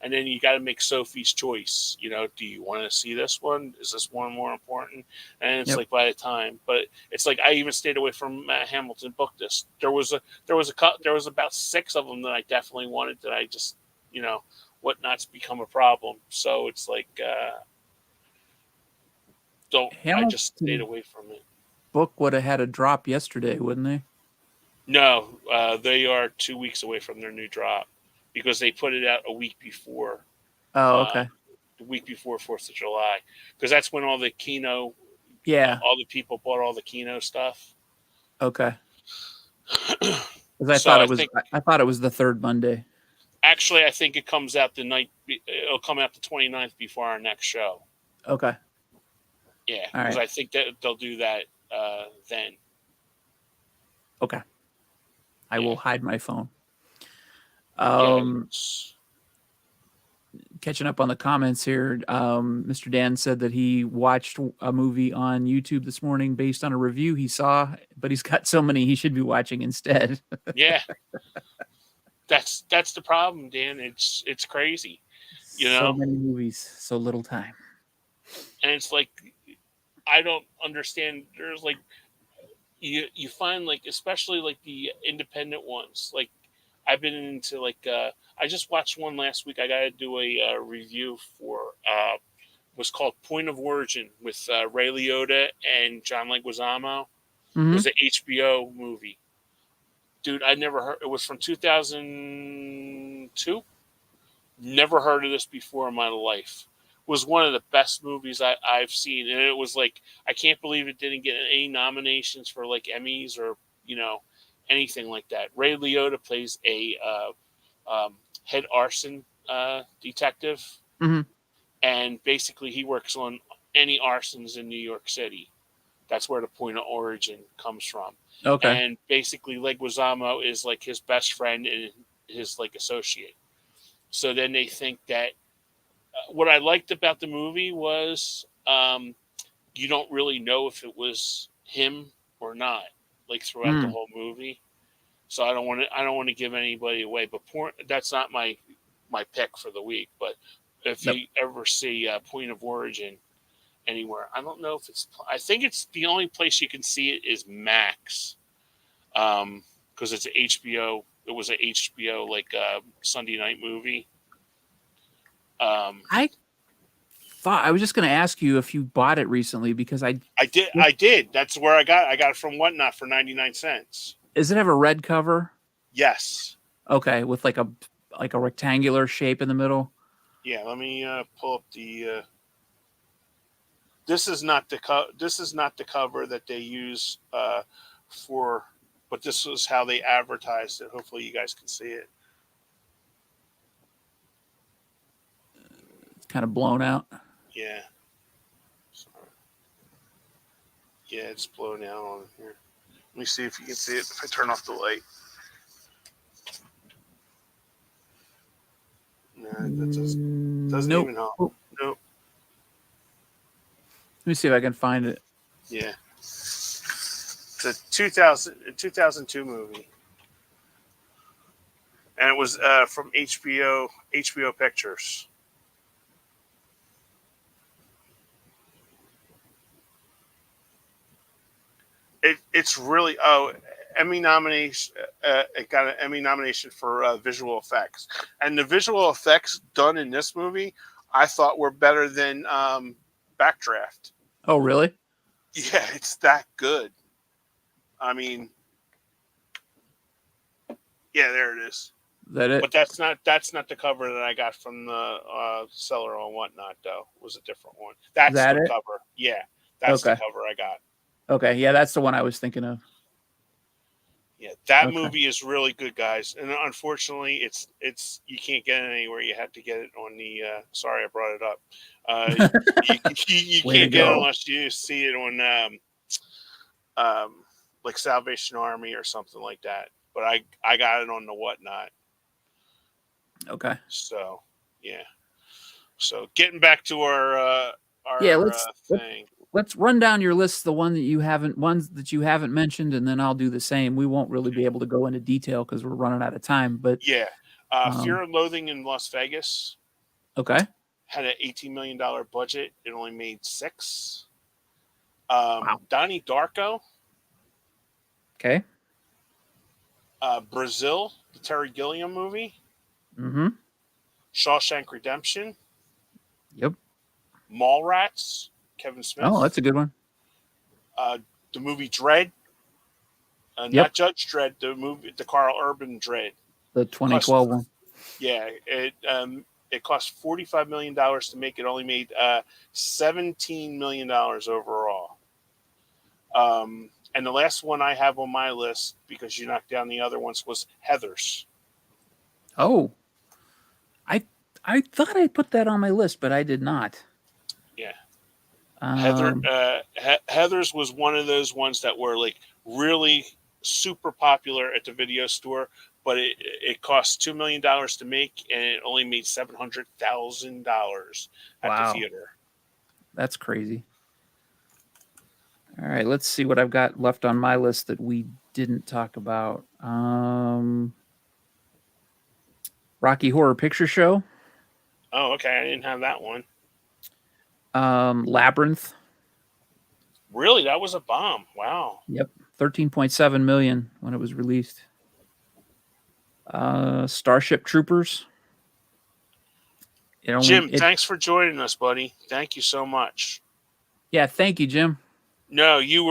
and then you got to make Sophie's choice. Do you want to see this one? Is this one more important? And it's like by the time, but it's like I even stayed away from Hamilton Book. There was about 6 of them that I definitely wanted that I just whatnot's become a problem. So it's like. I just stayed away from it. Book would have had a drop yesterday, wouldn't they? No, they are 2 weeks away from their new drop because they put it out a week before. Oh, okay. The week before 4th of July, because that's when all the Kino, all the people bought all the Kino stuff. Okay. Because I thought it was the third Monday. Actually, I think it comes out it'll come out the 29th before our next show. Okay. Yeah, because I think that they'll do that then. Okay. I will hide my phone. Catching up on the comments here, Mr. Dan said that he watched a movie on YouTube this morning based on a review he saw, but he's got so many he should be watching instead. Yeah. That's the problem, Dan. It's crazy. So many movies, so little time. And it's like I don't understand. There's like you find like especially like the independent ones. Like I've been into like I just watched one last week. I got to do a review for was called Point of Origin with Ray Liotta and John Leguizamo. It was an HBO movie. Dude, I never heard. It was from 2002. Never heard of this before in my life. Was one of the best movies I've seen, and it was like I can't believe it didn't get any nominations for like Emmys or anything like that. Ray Liotta plays a head arson detective, and basically he works on any arsons in New York City. That's where the Point of Origin comes from. Okay. And basically Leguizamo is like his best friend and his like associate. So then they think that what I liked about the movie was you don't really know if it was him or not, like throughout the whole movie. So I don't want to give anybody away. But that's not my pick for the week. But if you ever see Point of Origin anywhere, I don't know if it's. I think it's the only place you can see it is Max, because it's an HBO. It was an HBO like Sunday night movie. I thought I was just going to ask you if you bought it recently because I did. That's where I got it from Whatnot for 99 cents. Does it have a red cover? Yes. Okay, with like a rectangular shape in the middle. Yeah, let me pull up the. This is not the cover that they use for, but this is how they advertised it. Hopefully, you guys can see it. It's kind of blown out. Yeah. Sorry. Yeah, it's blown out on here. Let me see if you can see it. If I turn off the light. No, that doesn't even help. Nope. Let me see if I can find it. Yeah. It's a 2002 movie. And it was from HBO Pictures. It's really Emmy nomination. It got an Emmy nomination for visual effects, and the visual effects done in this movie, I thought were better than Backdraft. Oh, really? Yeah, it's that good. I mean, yeah, there it is. Is that it? But that's not the cover that I got from the seller on Whatnot. Though it was a different one. That's That the it? cover. Yeah, that's the Okay. cover I got. Okay. Yeah, that's the one I was thinking of. Yeah, that Okay. movie is really good, guys. And unfortunately, it's you can't get it anywhere. You have to get it on the. Sorry, I brought it up. You Way to can't get it go. unless you see it on like Salvation Army or something like that. But I got it on the Whatnot. Okay. So yeah. So getting back to our Yeah, thing. let's run down your list, the ones that you haven't mentioned, and then I'll do the same. We won't really be able to go into detail because we're running out of time. But Yeah. Fear and Loathing in Las Vegas okay. had an $18 million budget. It only made $6. Wow. Donnie Darko, Okay. Brazil, the Terry Gilliam movie, Mm-hmm. Shawshank Redemption, Yep. Mallrats, Kevin Smith. Oh, that's a good one. The movie Dredd, Yep. not Judge Dredd, the Carl Urban Dredd. The 2012 one. Yeah, it cost $45 million to make. It only made $17 million overall. And the last one I have on my list, because you knocked down the other ones, was Heathers. Oh, I thought I put that on my list, but I did not. Yeah. Um, Heathers was one of those ones that were like really super popular at the video store, but it cost $2 million to make, and it only made $700,000 at Wow. the theater. That's crazy. All right, let's see what I've got left on my list that we didn't talk about. Rocky Horror Picture Show. Oh, okay. I didn't have that one. Labyrinth. Really? That was a bomb. Wow. Yep. 13.7 million when it was released. Starship Troopers. Jim, thanks for joining us, buddy. Thank you so much. Yeah, thank you, Jim. No, you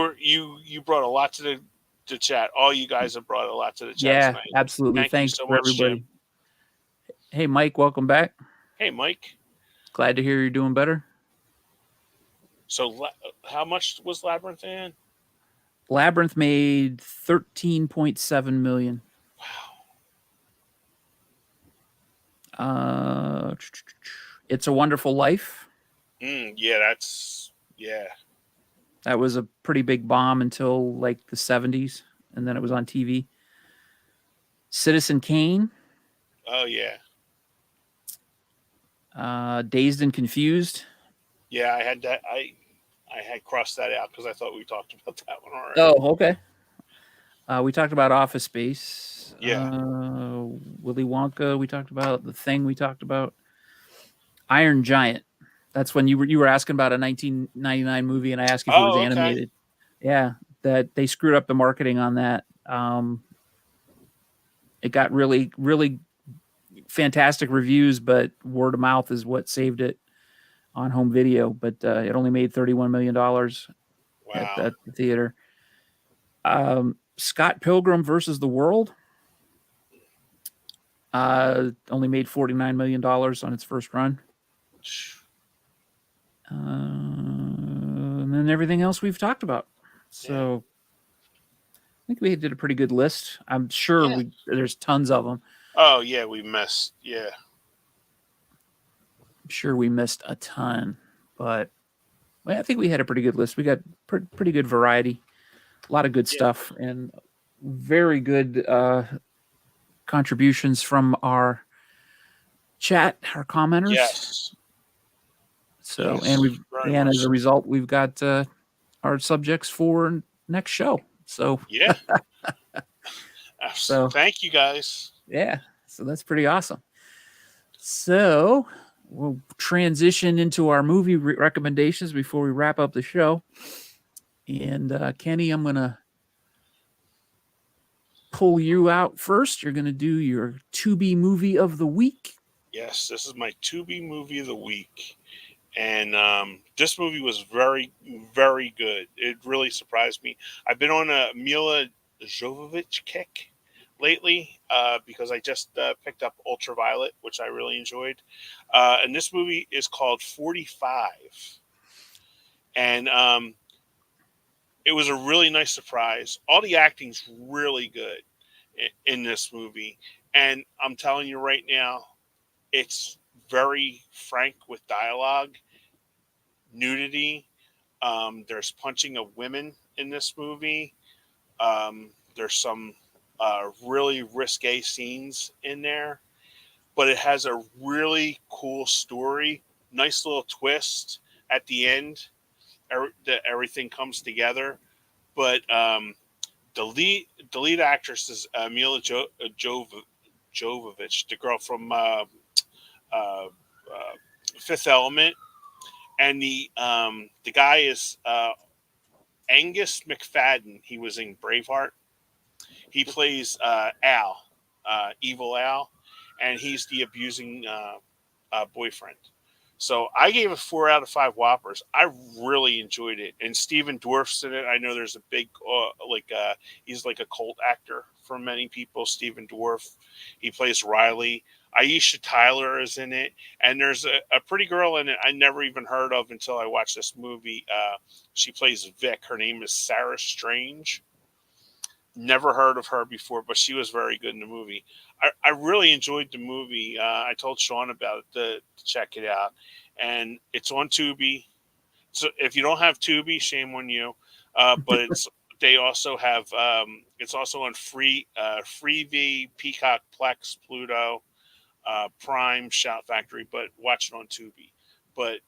brought a lot to the chat. All you guys have brought a lot to the chat Yeah, tonight. absolutely. Thanks you so for much, everybody. Jim. Hey, Mike, welcome back. Hey, Mike. Glad to hear you're doing better. So, how much was Labyrinth in? Labyrinth made 13.7 million. Wow. It's a Wonderful Life. Yeah, That was a pretty big bomb until like the 70s, and then it was on TV. Citizen Kane. Oh yeah. Dazed and Confused. Yeah, I had that. I had crossed that out because I thought we talked about that one already. Oh, okay. We talked about Office Space. Yeah. Willy Wonka. We talked about The Thing. We talked about Iron Giant. That's when you were asking about a 1999 movie, and I asked if it was animated. Yeah, that they screwed up the marketing on that. It got really, really fantastic reviews, but word of mouth is what saved it on home video. But it only made $31 million at the theater. Scott Pilgrim versus the World only made $49 million on its first run. And then everything else we've talked about. So I think we did a pretty good list. I'm sure there's tons of them. Oh yeah, we missed. Yeah, I'm sure we missed a ton, but I think we had a pretty good list. We got pretty good variety, a lot of good stuff, and very good contributions from our chat, our commenters. Yes. So, and as a result, we've got our subjects for next show. So yeah. So thank you guys. Yeah, so that's pretty awesome. So we'll transition into our movie recommendations before we wrap up the show. And Kenny, I'm gonna pull you out first. You're going to do your Tubi movie of the week. Yes, this is my Tubi movie of the week. And this movie was very, very good. It really surprised me. I've been on a Mila Jovovich kick lately because I just picked up Ultraviolet, which I really enjoyed. And this movie is called 45. And it was a really nice surprise. All the acting's really good in this movie. And I'm telling you right now, it's very frank with dialogue, nudity. There's punching of women in this movie. There's some really risque scenes in there, but it has a really cool story. Nice little twist at the end. That everything comes together. But the lead actress is Mila Jovovich, the girl from uh, Fifth Element, and the guy is Angus McFadden. He was in Braveheart. He plays Al, Evil Al, and he's the abusing boyfriend. So I gave it 4 out of 5 Whoppers. I really enjoyed it, and Stephen Dorff's in it. I know there's a big he's like a cult actor for many people. Stephen Dorff, he plays Riley. Aisha Tyler is in it, and there's a pretty girl in it I never even heard of until I watched this movie. She plays Vic. Her name is Sarah Strange. Never heard of her before, but she was very good in the movie. I really enjoyed the movie. I told Sean about it to check it out, and it's on Tubi. So if you don't have Tubi, shame on you. But they also have it's also on Freevee, Peacock, Plex, Pluto, Prime, Shout Factory. But watch it on Tubi. But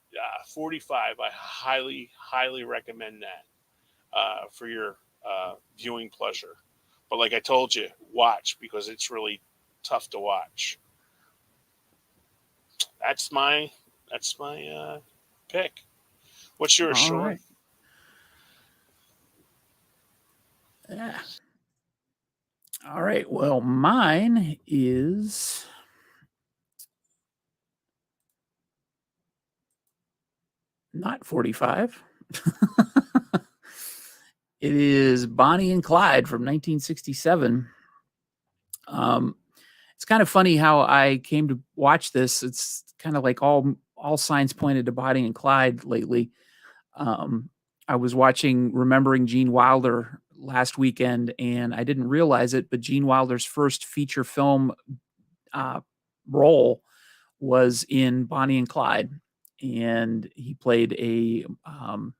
45, I highly recommend that for your viewing pleasure. But like I told you, watch because it's really tough to watch. That's my pick. What's yours, All Sean? right. Yeah. All right. Well, mine is not 45. It is Bonnie and Clyde from 1967. It's kind of funny how I came to watch this. It's kind of like all signs pointed to Bonnie and Clyde lately. Um, I was watching Remembering Gene Wilder last weekend, and I didn't realize it, but Gene Wilder's first feature film uh, role was in Bonnie and Clyde, and he played um,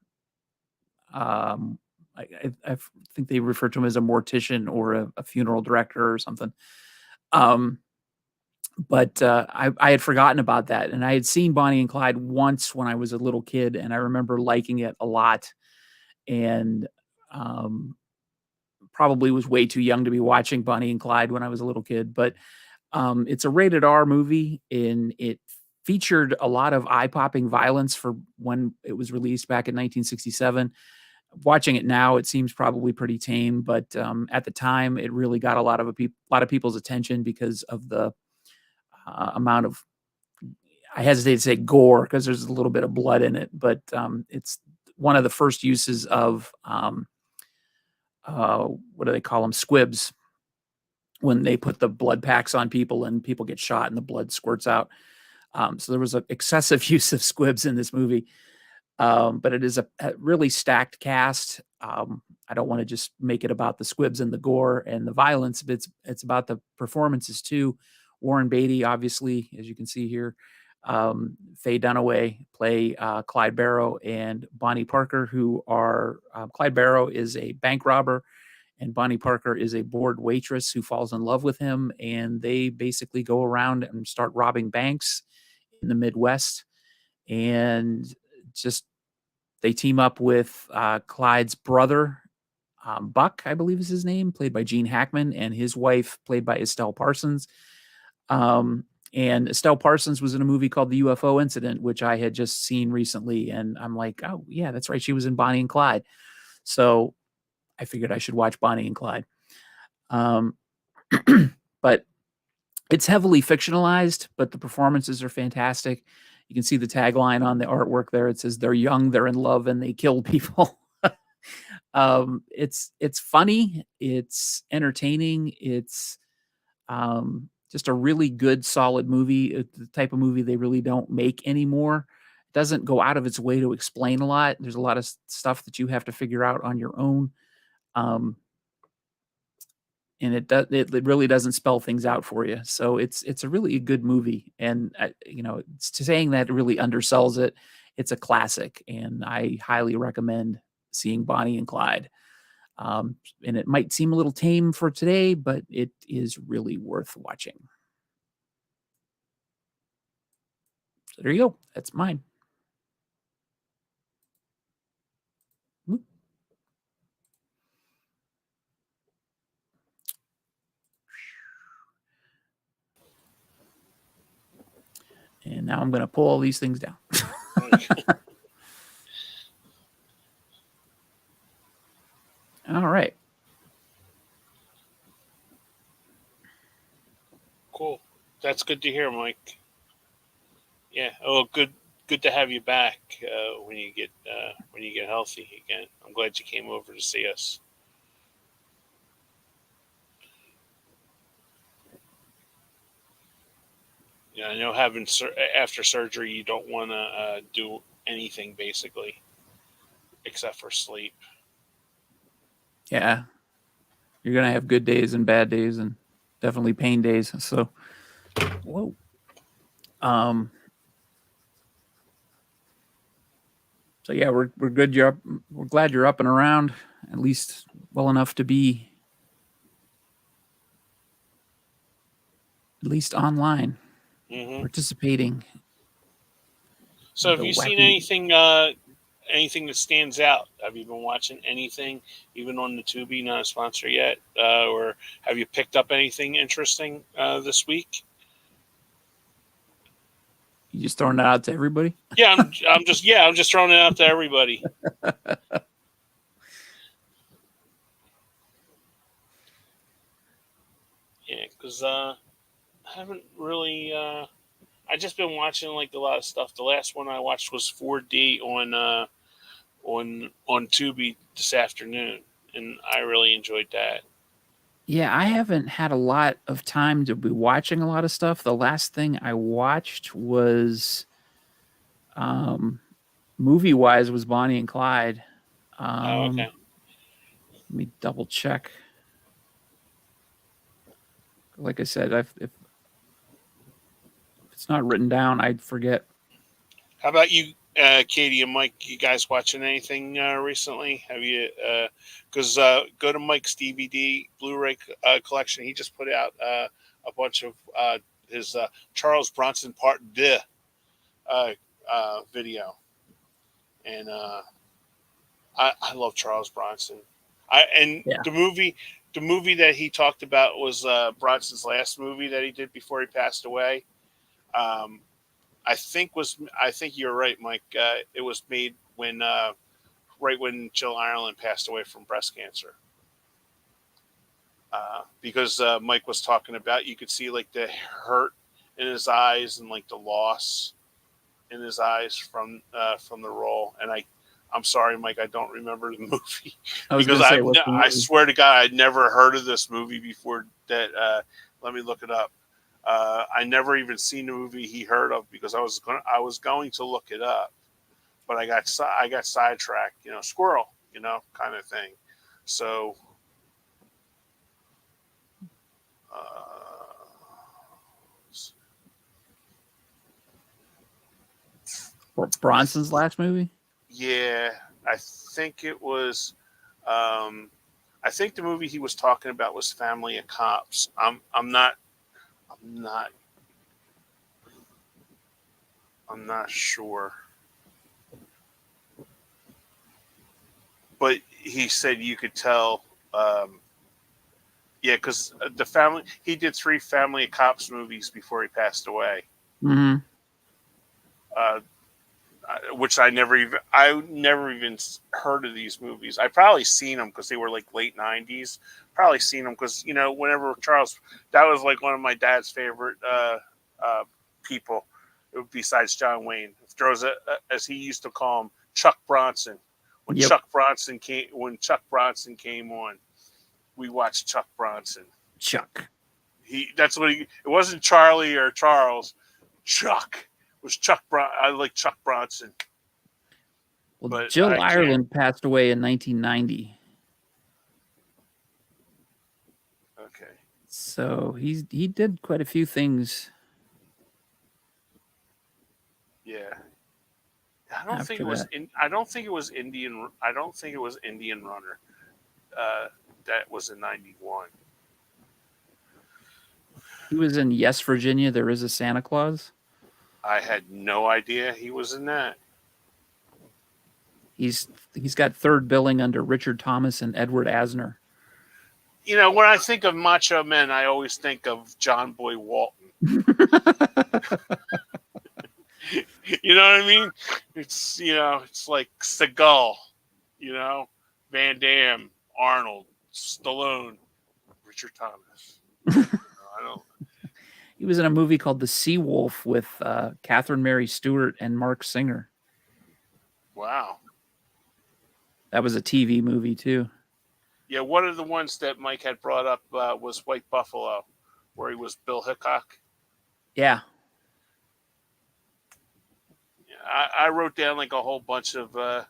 I think they refer to him as a mortician or a funeral director or something. Um, but I had forgotten about that, and I had seen Bonnie and Clyde once when I was a little kid, and I remember liking it a lot. And um, probably was way too young to be watching Bonnie and Clyde when I was a little kid. But it's a rated R movie, and it featured a lot of eye-popping violence for when it was released back in 1967. Watching it now, it seems probably pretty tame, but at the time, it really got a lot of people's attention because of the amount of, I hesitate to say gore because there's a little bit of blood in it, but it's one of the first uses of what do they call them? Squibs, when they put the blood packs on people and people get shot and the blood squirts out. So there was an excessive use of squibs in this movie. But it is a really stacked cast. I don't want to just make it about the squibs and the gore and the violence, but it's about the performances too. Warren Beatty, obviously, as you can see here. Faye Dunaway play Clyde Barrow and Bonnie Parker, who are Clyde Barrow is a bank robber, and Bonnie Parker is a bored waitress who falls in love with him, and they basically go around and start robbing banks in the Midwest, and just they team up with Clyde's brother, Buck, I believe is his name, played by Gene Hackman, and his wife, played by Estelle Parsons. And Estelle Parsons was in a movie called The UFO Incident, which I had just seen recently. And I'm like, oh, yeah, that's right. She was in Bonnie and Clyde. So I figured I should watch Bonnie and Clyde. Um, but it's heavily fictionalized, but the performances are fantastic. You can see the tagline on the artwork there. It says, "They're young, they're in love, and they kill people." It's funny, it's entertaining, it's just a really good, solid movie. The type of movie they really don't make anymore. It doesn't go out of its way to explain a lot. There's a lot of stuff that you have to figure out on your own. Um, and it really doesn't spell things out for you. So it's a really good movie, and saying that really undersells it. It's a classic, and I highly recommend seeing Bonnie and Clyde. And it might seem a little tame for today, but it is really worth watching. So there you go. That's mine. And now I'm going to pull all these things down. All right. Cool. That's good to hear, Mike. Yeah. Oh, good. Good to have you back when you get healthy again. I'm glad you came over to see us. Yeah, I know after surgery you don't want to do anything basically except for sleep. Yeah. You're going to have good days and bad days and definitely pain days. So, whoa. So yeah, we're good. We're glad you're up and around, at least well enough to be at least online participating. So, have The you seen wacky. anything that stands out? Have you been watching anything, even on the Tubi, not a sponsor yet, or have you picked up anything interesting this week? You just throwing that out to everybody? Yeah, I'm just throwing it out to everybody. Yeah, because I haven't really. I just been watching like a lot of stuff. The last one I watched was 4D on Tubi this afternoon, and I really enjoyed that. Yeah, I haven't had a lot of time to be watching a lot of stuff. The last thing I watched was movie wise was Bonnie and Clyde. Oh, okay. Let me double check. Like I said, if it's not written down, I'd forget. How about you, Katie and Mike? You guys watching anything recently? Have you? Because go to Mike's DVD Blu-ray collection. He just put out a bunch of his Charles Bronson Part Deux uh, video, and I love Charles Bronson. And Yeah. the movie that he talked about was Bronson's last movie that he did before he passed away. Um, I think you're right, Mike. It was made when right when Jill Ireland passed away from breast cancer. Because Mike was talking about, you could see like the hurt in his eyes and like the loss in his eyes from the role. And I'm sorry, Mike, I don't remember the movie I was because going to say, what's the movie? I swear to God, I'd never heard of this movie before. That let me look it up. I never even seen the movie he heard of because I was going to look it up, but I got sidetracked, squirrel, kind of thing. So, uh, Bronson's last movie? yeah, I think it was. Um, I think the movie he was talking about was Family of Cops. I'm not I'm not sure. But he said you could tell. Yeah, because he did 3 Family of Cops movies before he passed away. Mm-hmm. Uh, which I never even heard of these movies. I probably seen them because they were like late '90s. Probably seen them because whenever Charles, that was like one of my dad's favorite people, besides John Wayne. There was as he used to call him, Chuck Bronson. When Yep. Chuck Bronson came on, we watched Chuck Bronson. Chuck. It wasn't Charlie or Charles. Chuck. It was Chuck I like Chuck Bronson. Well, But Jill Ireland passed away in 1990. Okay. So he did quite a few things. Yeah. I don't think it was Indian. I don't think it was Indian Runner. That was in '91. He was in Yes, Virginia, There Is a Santa Claus. I had no idea he was in that. He's got third billing under Richard Thomas and Edward Asner. When I think of Macho Men, I always think of John Boy Walton. You know what I mean? It's it's like Seagal, Van Damme, Arnold, Stallone, Richard Thomas. I don't. He was in a movie called The Sea Wolf with Catherine Mary Stewart and Mark Singer. Wow. That was a TV movie too. Yeah, one of the ones that Mike had brought up was White Buffalo, where he was Bill Hickok. Yeah. I wrote down like a whole bunch of them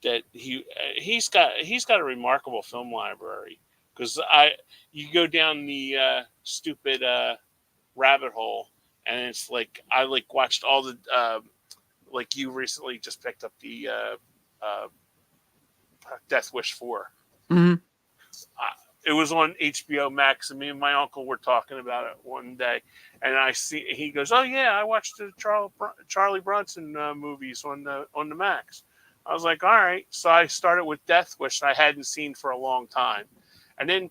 that he's got a remarkable film library, because you go down the stupid rabbit hole, and it's like I watched all the like you recently just picked up the Death Wish 4. Mm-hmm. It was on HBO Max, and me and my uncle were talking about it one day, and he goes, "Oh yeah, I watched the Charlie Bronson movies on the Max." I was like, "All right." So I started with Death Wish I hadn't seen for a long time, and then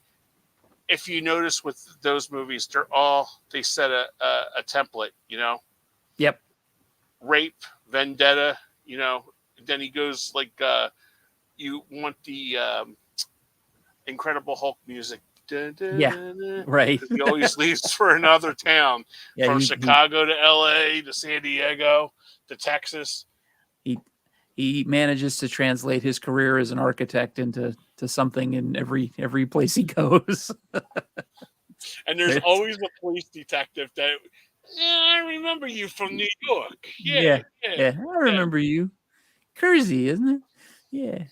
if you notice with those movies, they set a template, Yep. Rape, vendetta, Then he goes like, you want the Incredible Hulk music. Dun, dun, Yeah, dun, dun. right. He always leaves for another town, from Chicago to LA to San Diego to Texas. He manages to translate his career as an architect into something in every place he goes. And there's always a police detective that, I remember you from New York. Yeah. I remember you. Kersey, isn't it? Yeah.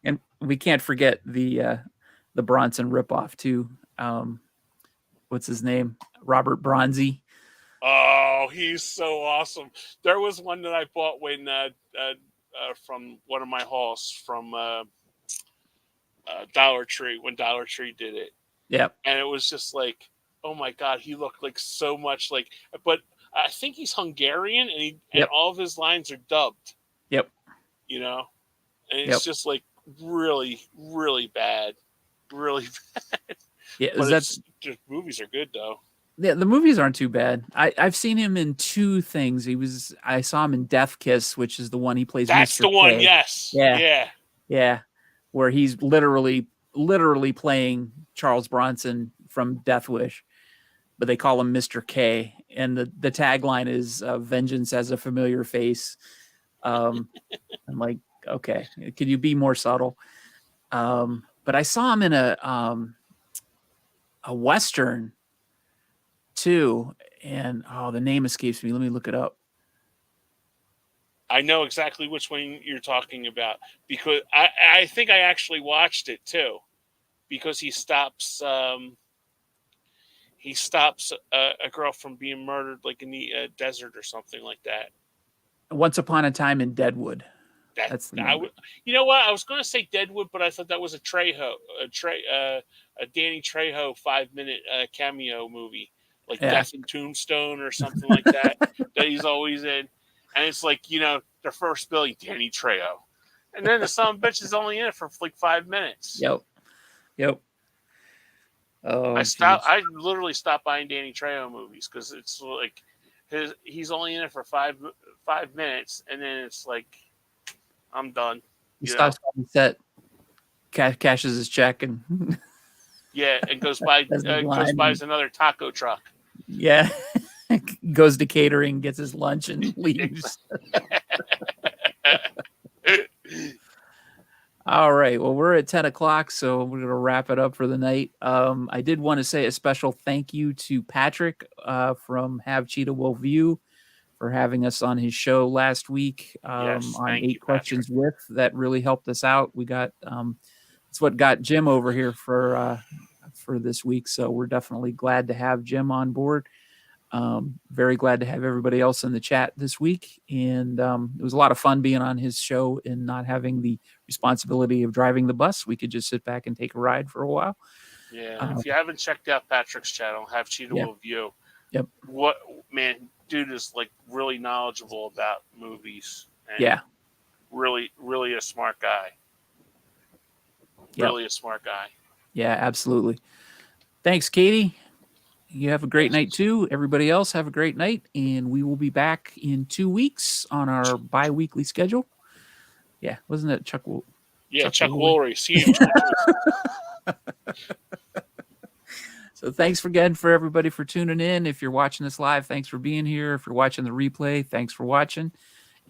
And we can't forget the Bronson ripoff too. What's his name? Robert Bronzy. Oh, he's so awesome. There was one that I bought when from one of my hauls from Dollar Tree, when Dollar Tree did it. Yep. And it was just like, oh my God, he looked like so much like, but I think he's Hungarian, and all of his lines are dubbed. Yep. And it's just like really, really bad. Really bad. Yeah, but the movies are good though. Yeah, the movies aren't too bad. I've seen him in two things. I saw him in Death Kiss, which is the one he plays. That's Mr. the one. K. Yes. Yeah. Where he's literally playing Charles Bronson from Death Wish, but they call him Mr. K, and the tagline is "Vengeance as a familiar face." I'm like, okay, could you be more subtle? But I saw him in a Western too, and the name escapes me. Let me look it up. I know exactly which one you're talking about, because I think I actually watched it too, because he stops a girl from being murdered, like in the desert or something like that. Once Upon a Time in Deadwood. That's the name. You know what? I was going to say Deadwood, but I thought that was a Danny Trejo 5-minute cameo movie, like Death and Tombstone or something like that, that he's always in. And it's like, their first billing, Danny Trejo. And then the son of a bitch is only in it for like 5 minutes. Yep. Oh, I literally stopped buying Danny Trejo movies because it's like he's only in it for 5 minutes, and then it's like I'm done. He stops on the set, cashes his check, and Yeah, and goes buys another taco truck. Yeah. Goes to catering, gets his lunch, and leaves. All right. Well, we're at 10 o'clock, so we're going to wrap it up for the night. I did want to say a special thank you to Patrick from Have Cheetah Will View for having us on his show last week on Eight Questions With. That really helped us out. We got it's what got Jim over here for this week, so we're definitely glad to have Jim on board. Very glad to have everybody else in the chat this week, and it was a lot of fun being on his show and not having the responsibility of driving the bus. We could just sit back and take a ride for a while. Yeah, if you haven't checked out Patrick's channel, Have Cheetah Will View. Yep. What man, dude is like really knowledgeable about movies. And yeah. Really, really a smart guy. Really a smart guy. Yeah, absolutely. Thanks, Katie. You have a great night too. Everybody else have a great night, and we will be back in 2 weeks on our bi-weekly schedule. Yeah, wasn't it Chuck? Chuck Woolery. See you. So thanks again for everybody for tuning in. If you're watching this live, thanks for being here. If you're watching the replay, thanks for watching,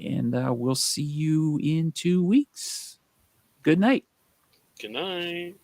and we'll see you in 2 weeks. Good night. Good night.